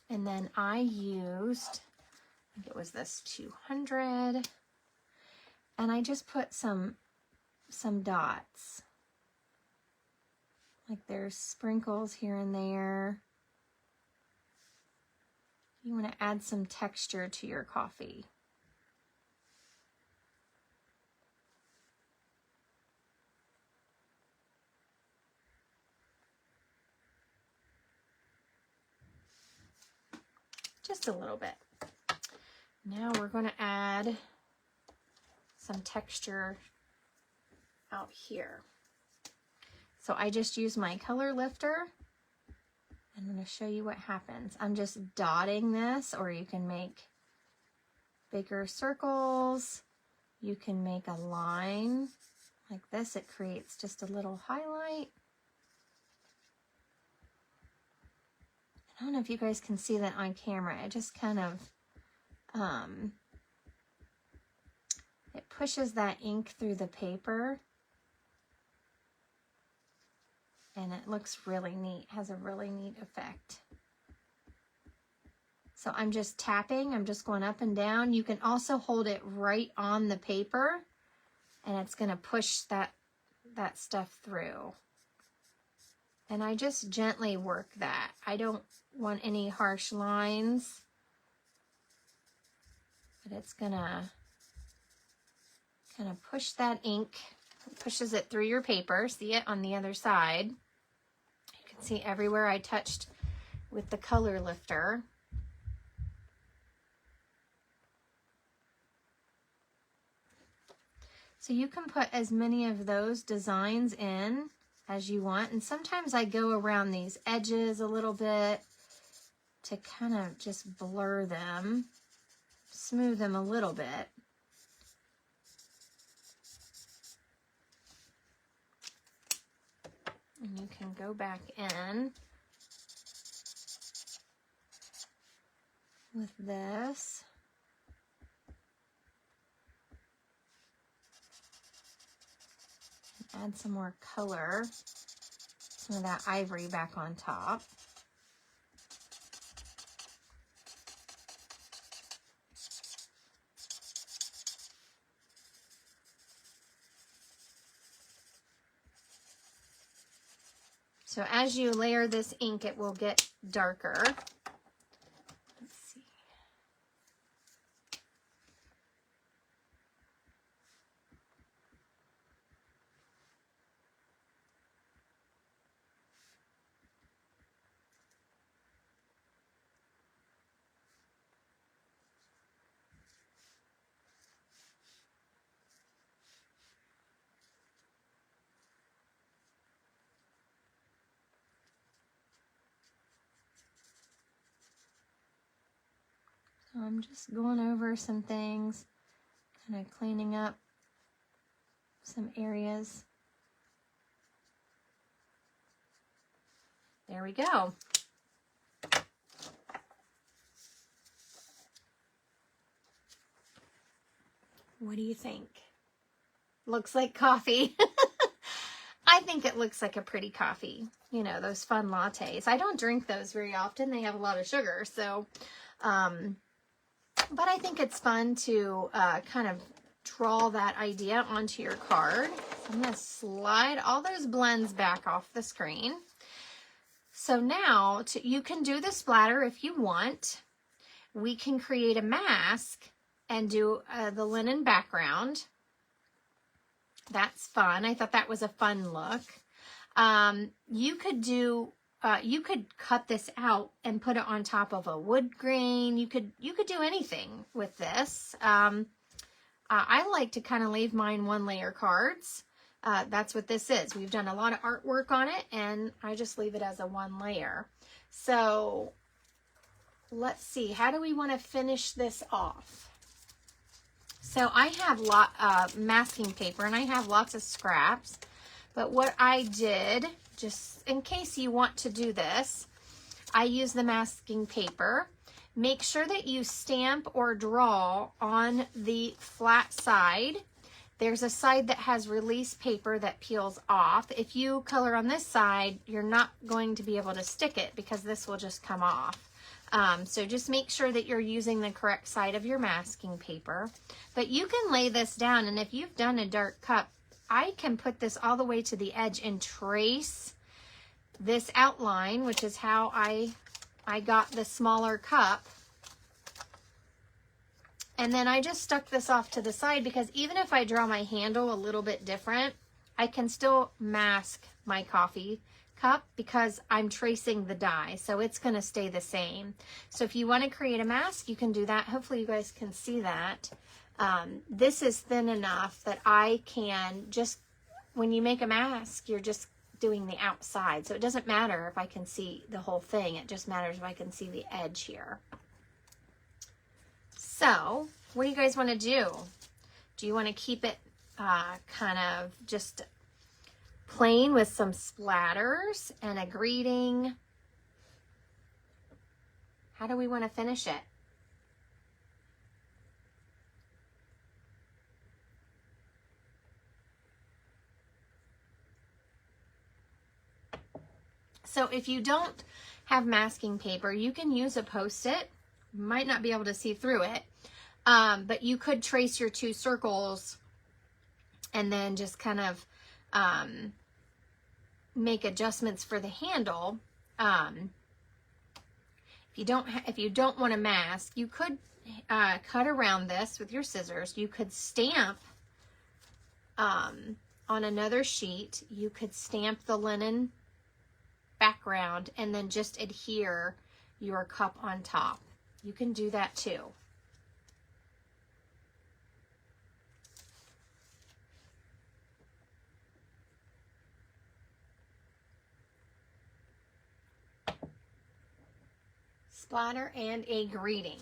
then I used, I think it was this 200, and I just put some dots. Like there's sprinkles here and there. You want to add some texture to your coffee. Just a little bit. Now we're going to add some texture out here. So I just use my color lifter. I'm going to show you what happens. I'm just dotting this, or you can make bigger circles. You can make a line like this. It creates just a little highlight. I don't know if you guys can see that on camera. It just kind of, it pushes that ink through the paper. And it looks really neat, has a really neat effect. So I'm just tapping, I'm just going up and down. You can also hold it right on the paper, and it's gonna push that stuff through. And I just gently work that. I don't want any harsh lines, but it's gonna kind of push that ink, pushes it through your paper. See it on the other side. You can see everywhere I touched with the color lifter. So you can put as many of those designs in as you want. And sometimes I go around these edges a little bit to kind of just blur them, smooth them a little bit. And you can go back in with this. Add some more color, some of that ivory back on top. So as you layer this ink, it will get darker. Let's see. So I'm just going over some things, kind of cleaning up some areas. There we go. What do you think? Looks like coffee. I think it looks like a pretty coffee. You know, those fun lattes. I don't drink those very often. They have a lot of sugar. So, but I think it's fun to kind of draw that idea onto your card. So I'm going to slide all those blends back off the screen. So now you can do the splatter if you want. We can create a mask and do the linen background. That's fun. I thought that was a fun look. You could cut this out and put it on top of a wood grain. You could do anything with this. I like to kind of leave mine one layer cards. That's what this is. We've done a lot of artwork on it, and I just leave it as a one layer. So let's see, how do we want to finish this off? So I have masking paper, and I have lots of scraps. But what I did, just in case you want to do this, I use the masking paper. Make sure that you stamp or draw on the flat side. There's a side that has release paper that peels off. If you color on this side, you're not going to be able to stick it because this will just come off. So just make sure that you're using the correct side of your masking paper. But you can lay this down, and if you've done a dark cup, I can put this all the way to the edge and trace this outline, which is how I got the smaller cup. And then I just stuck this off to the side because even if I draw my handle a little bit different, I can still mask my coffee cup because I'm tracing the die, so it's going to stay the same. So if you want to create a mask, you can do that. Hopefully you guys can see that. This is thin enough that I can just, when you make a mask, you're just doing the outside. So it doesn't matter if I can see the whole thing. It just matters if I can see the edge here. So what do you guys want to do? Do you want to keep it kind of just plain with some splatters and a greeting? How do we want to finish it? So if you don't have masking paper, you can use a Post-it. You might not be able to see through it, but you could trace your two circles and then just kind of make adjustments for the handle. If you don't want to mask, you could cut around this with your scissors. You could stamp on another sheet. You could stamp the linen background and then just adhere your cup on top. You can do that too. Splatter and a greeting.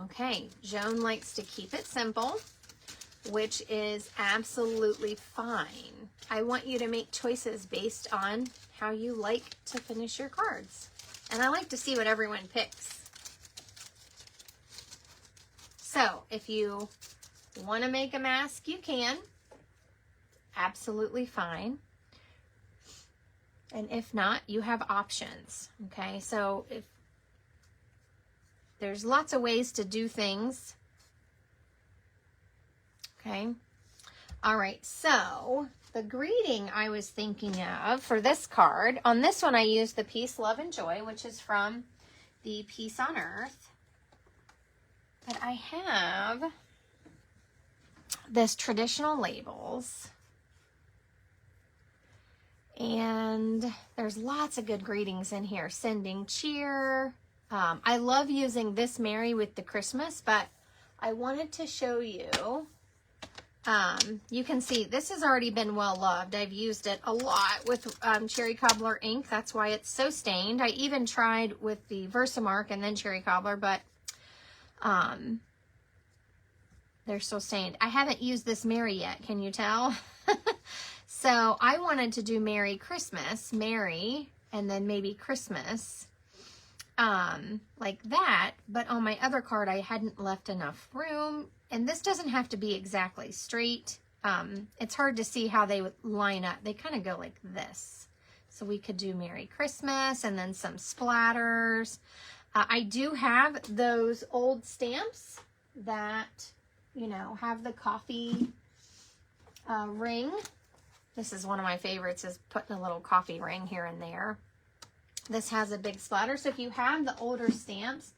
Okay, Joan likes to keep it simple, which is absolutely fine. I want you to make choices based on how you like to finish your cards. And I like to see what everyone picks. So if you want to make a mask, you can. Absolutely fine. And if not, you have options. Okay, so if there's lots of ways to do things. Okay. All right. So the greeting I was thinking of for this card, on this one I used the Peace, Love, and Joy, which is from the Peace on Earth. But I have this traditional labels. And there's lots of good greetings in here. Sending cheer. I love using this Merry with the Christmas, but I wanted to show you. You can see this has already been well loved. I've used it a lot with Cherry Cobbler ink. That's why it's so stained. I even tried with the Versamark and then Cherry Cobbler, but they're so stained. I haven't used this Merry yet. Can you tell? So I wanted to do Merry Christmas, Merry, and then maybe Christmas, like that. But on my other card, I hadn't left enough room. And this doesn't have to be exactly straight. It's hard to see how they would line up. They kind of go like this. So we could do Merry Christmas and then some splatters. I do have those old stamps that, you know, have the coffee ring. This is one of my favorites, is putting a little coffee ring here and there. This has a big splatter. So if you have the older stamps,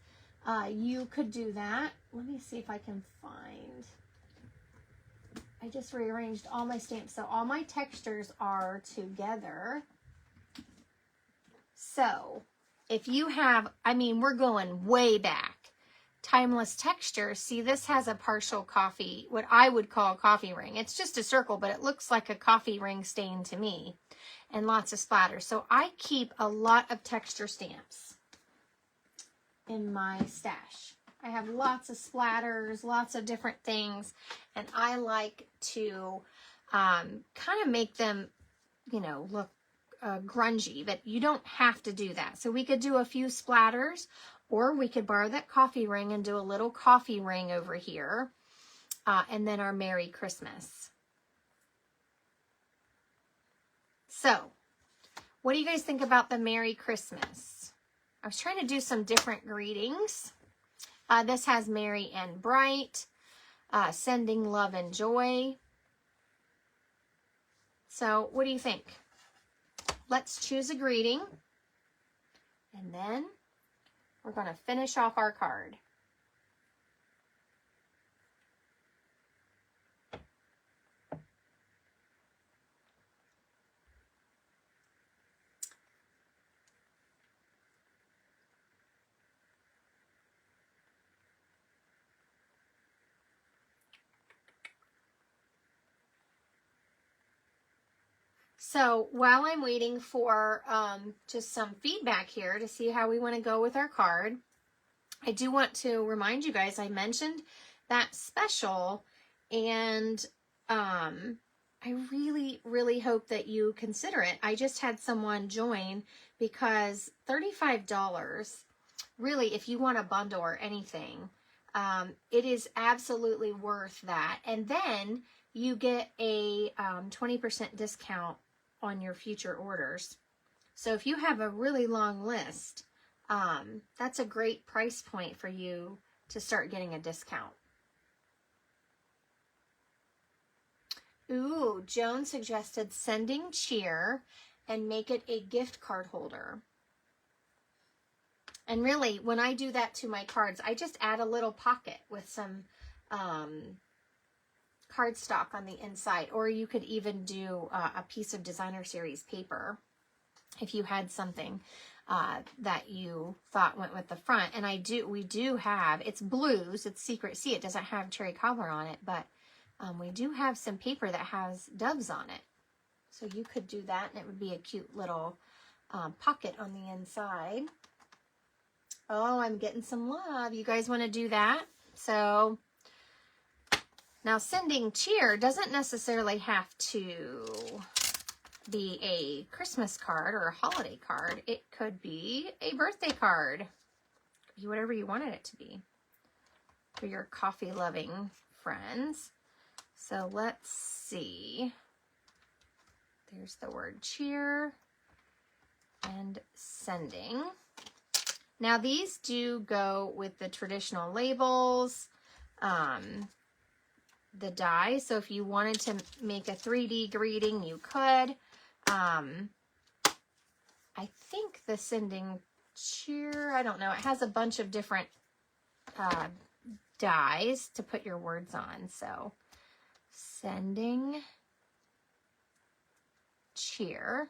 you could do that. Let me see if I can find. I just rearranged all my stamps. So all my textures are together. So if you have, I mean, we're going way back. Timeless Textures. See, this has a partial coffee, what I would call a coffee ring. It's just a circle, but it looks like a coffee ring stain to me. And lots of splatters. So I keep a lot of texture stamps in my stash. I have lots of splatters, lots of different things, and I like to kind of make them, you know, look grungy, but you don't have to do that. So we could do a few splatters, or we could borrow that coffee ring and do a little coffee ring over here, and then our Merry Christmas. So, what do you guys think about the Merry Christmas? I was trying to do some different greetings. This has Merry and Bright, Sending Love and Joy. So, what do you think? Let's choose a greeting, and then we're going to finish off our card. So while I'm waiting for just some feedback here to see how we want to go with our card, I do want to remind you guys, I mentioned that special, and I really, really hope that you consider it. I just had someone join because $35, really, if you want a bundle or anything, it is absolutely worth that. And then you get a 20% discount on your future orders. So if you have a really long list, that's a great price point for you to start getting a discount. Ooh, Joan suggested Sending Cheer and make it a gift card holder. And really, when I do that to my cards, I just add a little pocket with some cardstock on the inside, or you could even do a piece of Designer Series paper if you had something that you thought went with the front. And we do have, it's blues, it's Secret Sea. It doesn't have cherry cobbler on it, but we do have some paper that has doves on it. So you could do that, and it would be a cute little pocket on the inside. Oh, I'm getting some love. You guys want to do that? So now sending cheer doesn't necessarily have to be a Christmas card or a holiday card. It could be a birthday card. It could be whatever you wanted it to be for your coffee loving friends. So let's see. There's the word cheer and sending. Now these do go with the traditional labels, the die. So if you wanted to make a 3D greeting, you could. I think the sending cheer, I don't know. It has a bunch of different dies to put your words on. So sending cheer.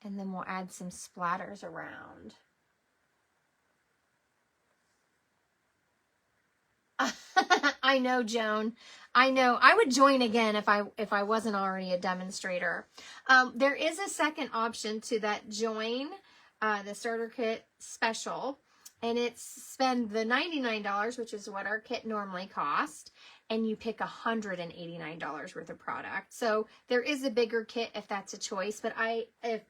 And then we'll add some splatters around. I know, Joan. I know. I would join again if I wasn't already a demonstrator. There is a second option to that join the starter kit special, and it's spend the $99, which is what our kit normally cost, and you pick $189 worth of product. So there is a bigger kit if that's a choice, but if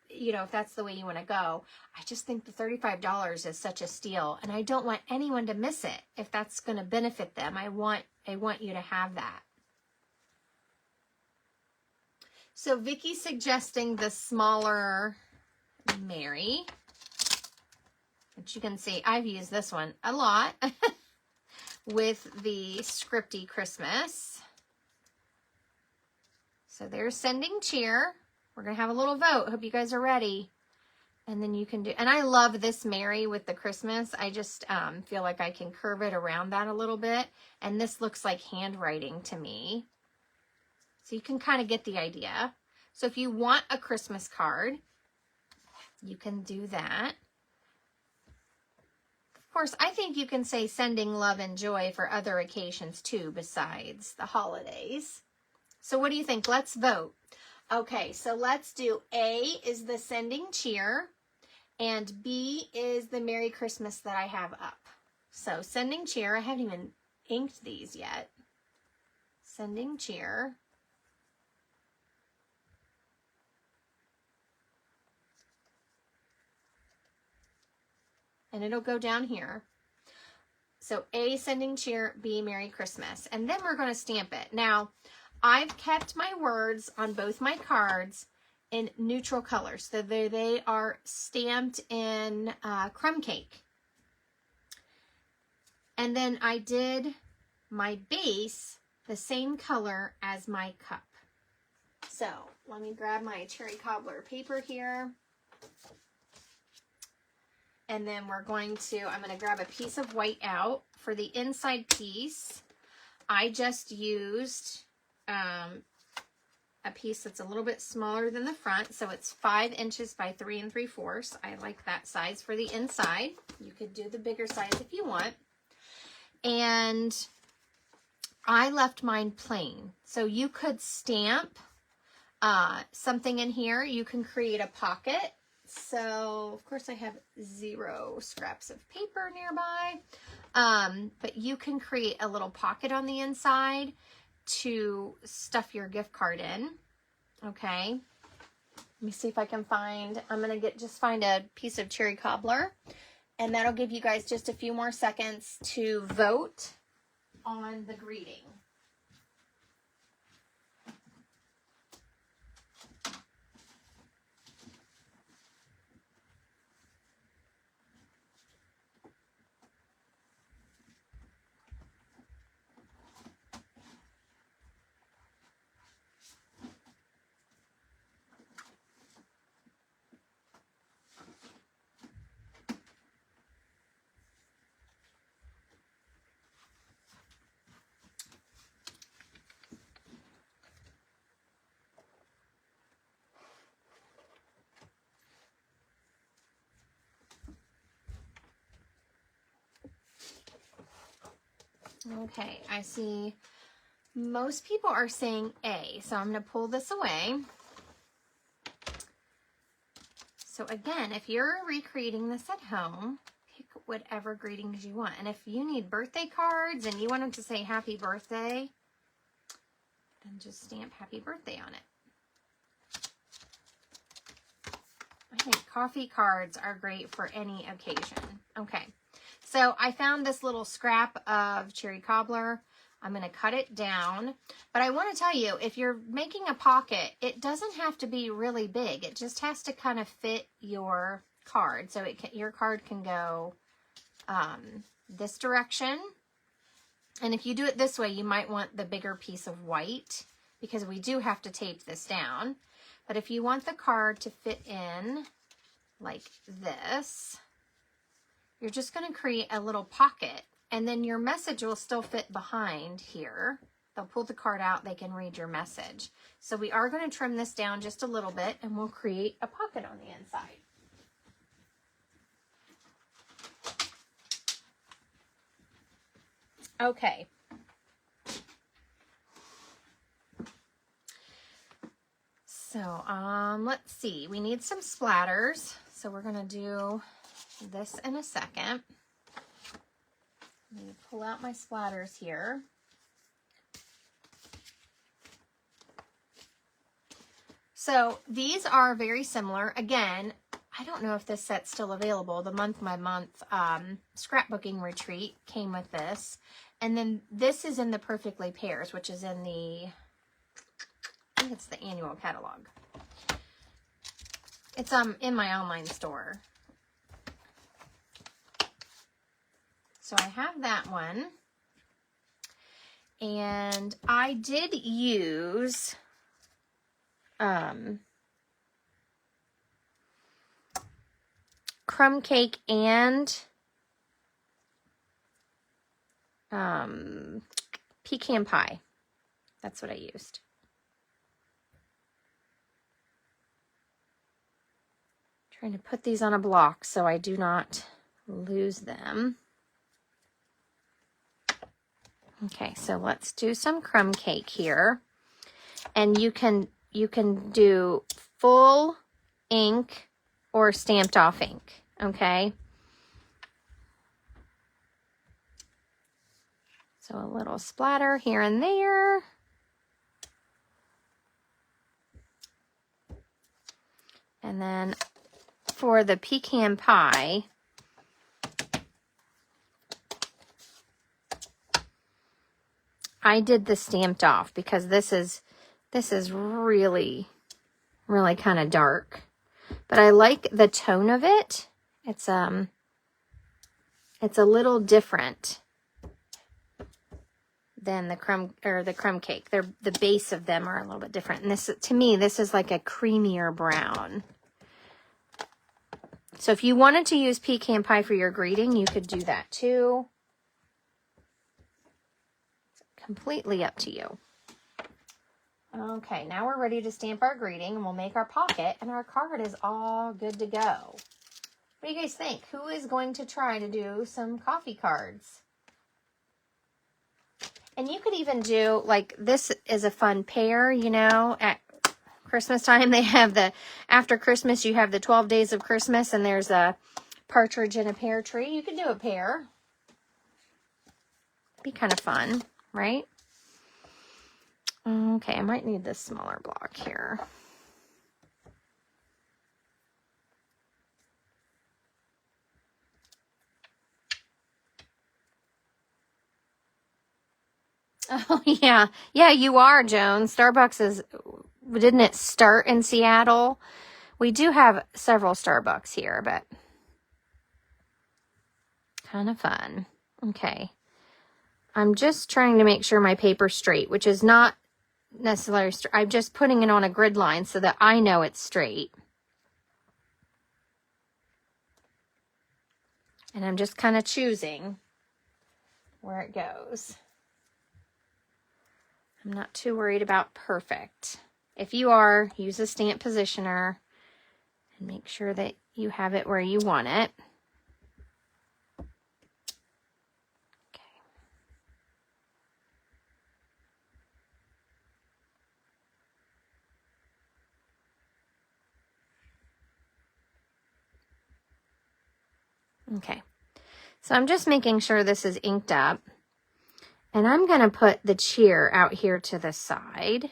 that's the way you want to go, I just think the $35 is such a steal, and I don't want anyone to miss it. If that's going to benefit them, I want you to have that. So Vicky's suggesting the smaller Mary, which you can see I've used this one a lot. With the scripty Christmas. So there's sending cheer. We're going to have a little vote. Hope you guys are ready. And then you can do, and I love this Mary with the Christmas. I just feel like I can curve it around that a little bit. And this looks like handwriting to me. So you can kind of get the idea. So if you want a Christmas card, you can do that. Of course, I think you can say sending love and joy for other occasions too, besides the holidays. So what do you think? Let's vote. Okay, so let's do A is the sending cheer, and B is the Merry Christmas that I have up. So sending cheer, I haven't even inked these yet. Sending cheer. And it'll go down here. So A, sending cheer, B, Merry Christmas. And then we're going to stamp it. Now, I've kept my words on both my cards in neutral colors. So they are stamped in crumb cake. And then I did my base the same color as my cup. So let me grab my cherry cobbler paper here. And then I'm going to grab a piece of white out. For the inside piece, I just used a piece that's a little bit smaller than the front. So it's 5 inches by 3 3/4. I like that size for the inside. You could do the bigger size if you want. And I left mine plain. So you could stamp something in here. You can create a pocket. So, of course, I have 0 scraps of paper nearby, but you can create a little pocket on the inside to stuff your gift card in, okay? Let me see if I can find, I'm going to find a piece of cherry cobbler, and that'll give you guys just a few more seconds to vote on the greeting. Okay, I see most people are saying A, so I'm going to pull this away. So again, if you're recreating this at home, pick whatever greetings you want. And if you need birthday cards and you want them to say happy birthday, then just stamp happy birthday on it. I think coffee cards are great for any occasion. Okay, so I found this little scrap of cherry cobbler. I'm going to cut it down, but I want to tell you, if you're making a pocket, it doesn't have to be really big. It just has to kind of fit your card. So your card can go this direction. And if you do it this way, you might want the bigger piece of white because we do have to tape this down. But if you want the card to fit in like this, you're just going to create a little pocket. And then your message will still fit behind here. They'll pull the card out, they can read your message. So we are going to trim this down just a little bit and we'll create a pocket on the inside. Okay. So let's see, we need some splatters. So we're going to do this in a second. I'm going to pull out my splatters here. So these are very similar. Again, I don't know if this set's still available. The month by month scrapbooking retreat came with this. And then this is in the Perfectly Pairs, which is in the, I think it's the annual catalog. It's in my online store. So I have that one, and I did use crumb cake and pecan pie. That's what I used. Trying to put these on a block so I do not lose them. Okay, so let's do some crumb cake here. And you can do full ink or stamped off ink, okay? So a little splatter here and there. And then for the pecan pie, I did the stamped off because this is really, really kind of dark. But I like the tone of it. It's a little different than the crumb cake. The base of them are a little bit different. And this, to me, this is like a creamier brown. So if you wanted to use pecan pie for your greeting, you could do that too. Completely up to you. Okay, now we're ready to stamp our greeting and we'll make our pocket and our card is all good to go. What do you guys think? Who is going to try to do some coffee cards? And you could even do, like, this is a fun pair, you know, at Christmas time. They have after Christmas, you have the 12 days of Christmas and there's a partridge in a pear tree. You could do a pair. Be kind of fun. Right? Okay, I might need this smaller block here. Oh, yeah. Yeah, you are, Joan. Starbucks didn't it start in Seattle? We do have several Starbucks here, but kind of fun. Okay. I'm just trying to make sure my paper's straight, which is not necessarily straight. I'm just putting it on a grid line so that I know it's straight. And I'm just kind of choosing where it goes. I'm not too worried about perfect. If you are, use a stamp positioner and make sure that you have it where you want it. Okay, so I'm just making sure this is inked up. And I'm going to put the cheer out here to the side.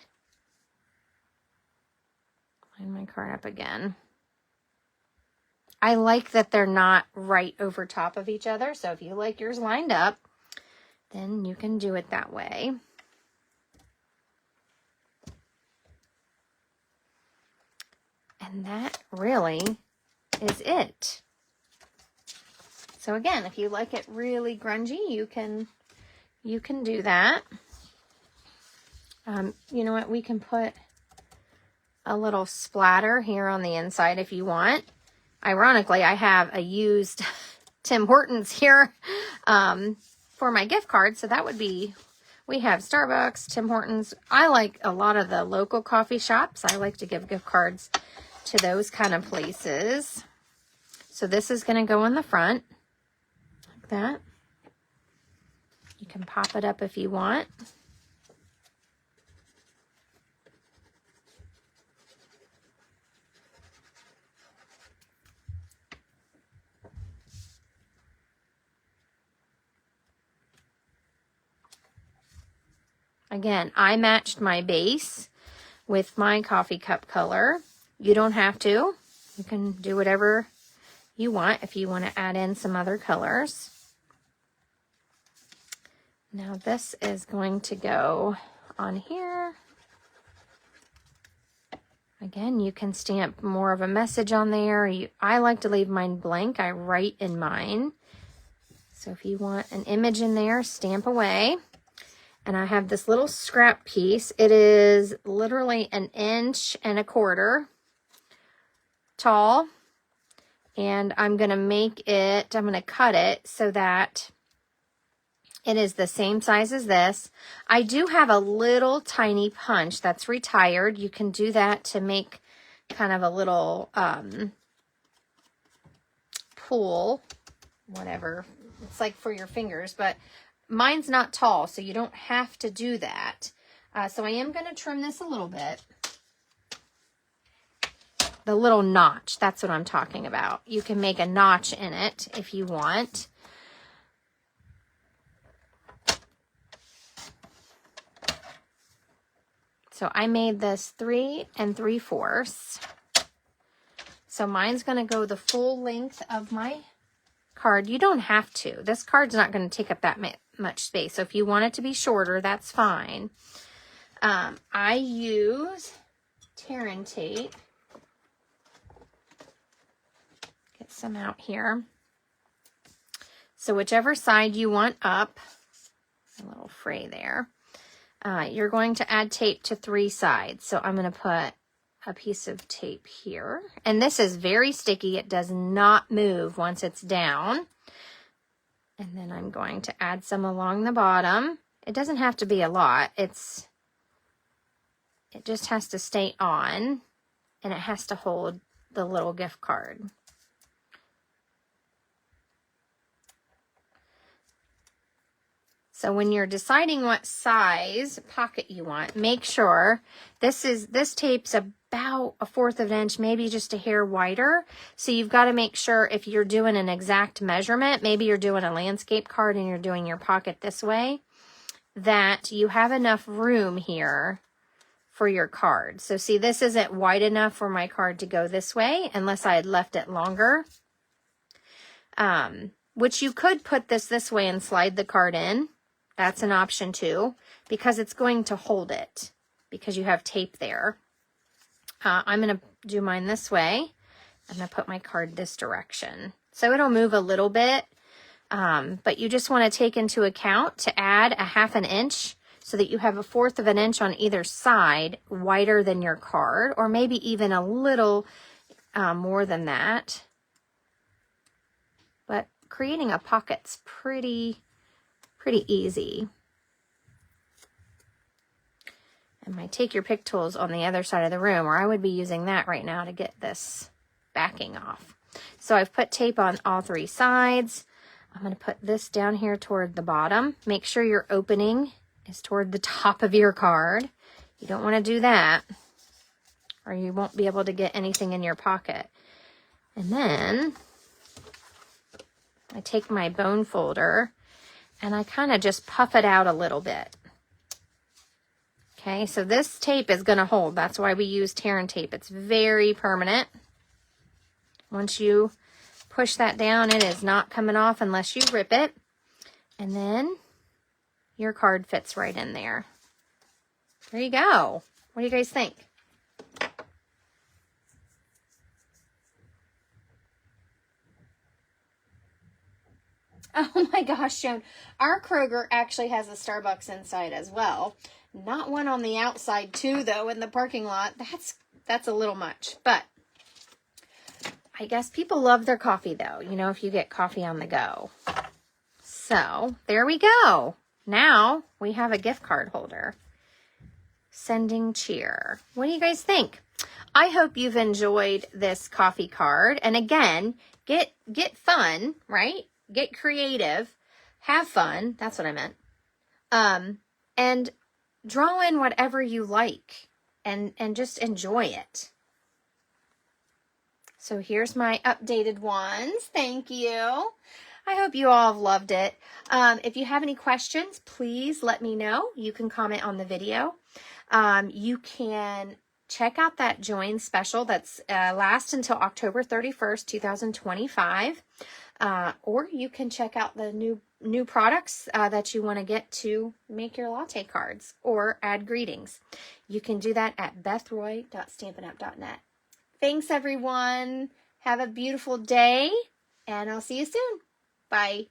Line my card up again. I like that they're not right over top of each other. So if you like yours lined up, then you can do it that way. And that really is it. So again, if you like it really grungy, you can do that. You know what? We can put a little splatter here on the inside if you want. Ironically, I have a used Tim Hortons here for my gift card. So that would be, we have Starbucks, Tim Hortons. I like a lot of the local coffee shops. I like to give gift cards to those kind of places. So this is going to go in the front like that. You can pop it up if you want. Again, I matched my base with my coffee cup color. You don't have to. You can do whatever you want if you want to add in some other colors. Now this is going to go on here. Again, you can stamp more of a message on there. I like to leave mine blank. I write in mine. So if you want an image in there, stamp away. And I have this little scrap piece. It is literally 1.25 inches tall. And I'm going to cut it so that it is the same size as this. I do have a little tiny punch that's retired. You can do that to make kind of a little pull, whatever. It's like for your fingers, but mine's not tall, so you don't have to do that. So I am going to trim this a little bit. The little notch, that's what I'm talking about. You can make a notch in it if you want. So I made this 3 3/4. So mine's going to go the full length of my card. You don't have to. This card's not going to take up that much space. So if you want it to be shorter, that's fine. I use Terran tape. Get some out here. So whichever side you want up, a little fray there. You're going to add tape to 3 sides. So I'm going to put a piece of tape here. And this is very sticky. It does not move once it's down. And then I'm going to add some along the bottom. It doesn't have to be a lot. It just has to stay on, and it has to hold the little gift card. So when you're deciding what size pocket you want, make sure this tape's about 1/4 of an inch, maybe just a hair wider. So you've got to make sure if you're doing an exact measurement, maybe you're doing a landscape card and you're doing your pocket this way, that you have enough room here for your card. So see, this isn't wide enough for my card to go this way unless I had left it longer. Which you could put this way and slide the card in. That's an option too, because it's going to hold it because you have tape there. I'm going to do mine this way. I'm going to put my card this direction. So it'll move a little bit, but you just want to take into account to add a 1/2 inch so that you have 1/4 of an inch on either side wider than your card, or maybe even a little more than that. But creating a pocket's pretty easy. And my take your pick tool's on the other side of the room, or I would be using that right now to get this backing off. So I've put tape on all 3 sides. I'm going to put this down here toward the bottom. Make sure your opening is toward the top of your card. You don't want to do that, or you won't be able to get anything in your pocket. And then I take my bone folder and I kind of just puff it out a little bit. Okay, so this tape is going to hold. That's why we use tear and tape. It's very permanent. Once you push that down, it is not coming off unless you rip it. And then your card fits right in there. There you go. What do you guys think? Oh my gosh, Joan. Our Kroger actually has a Starbucks inside as well. Not one on the outside too, though, in the parking lot. That's a little much. But I guess people love their coffee, though. You know, if you get coffee on the go. So there we go. Now we have a gift card holder. Sending cheer. What do you guys think? I hope you've enjoyed this coffee card. And again, get fun, right? Get creative. Have fun. That's what I meant. And draw in whatever you like and just enjoy it. So here's my updated ones. Thank you. I hope you all have loved it. If you have any questions, please let me know. You can comment on the video. You can check out that join special that's lasts until October 31st, 2025. Or you can check out the new products that you want to get to make your latte cards or add greetings. You can do that at bethroy.stampinup.net. Thanks, everyone. Have a beautiful day, and I'll see you soon. Bye.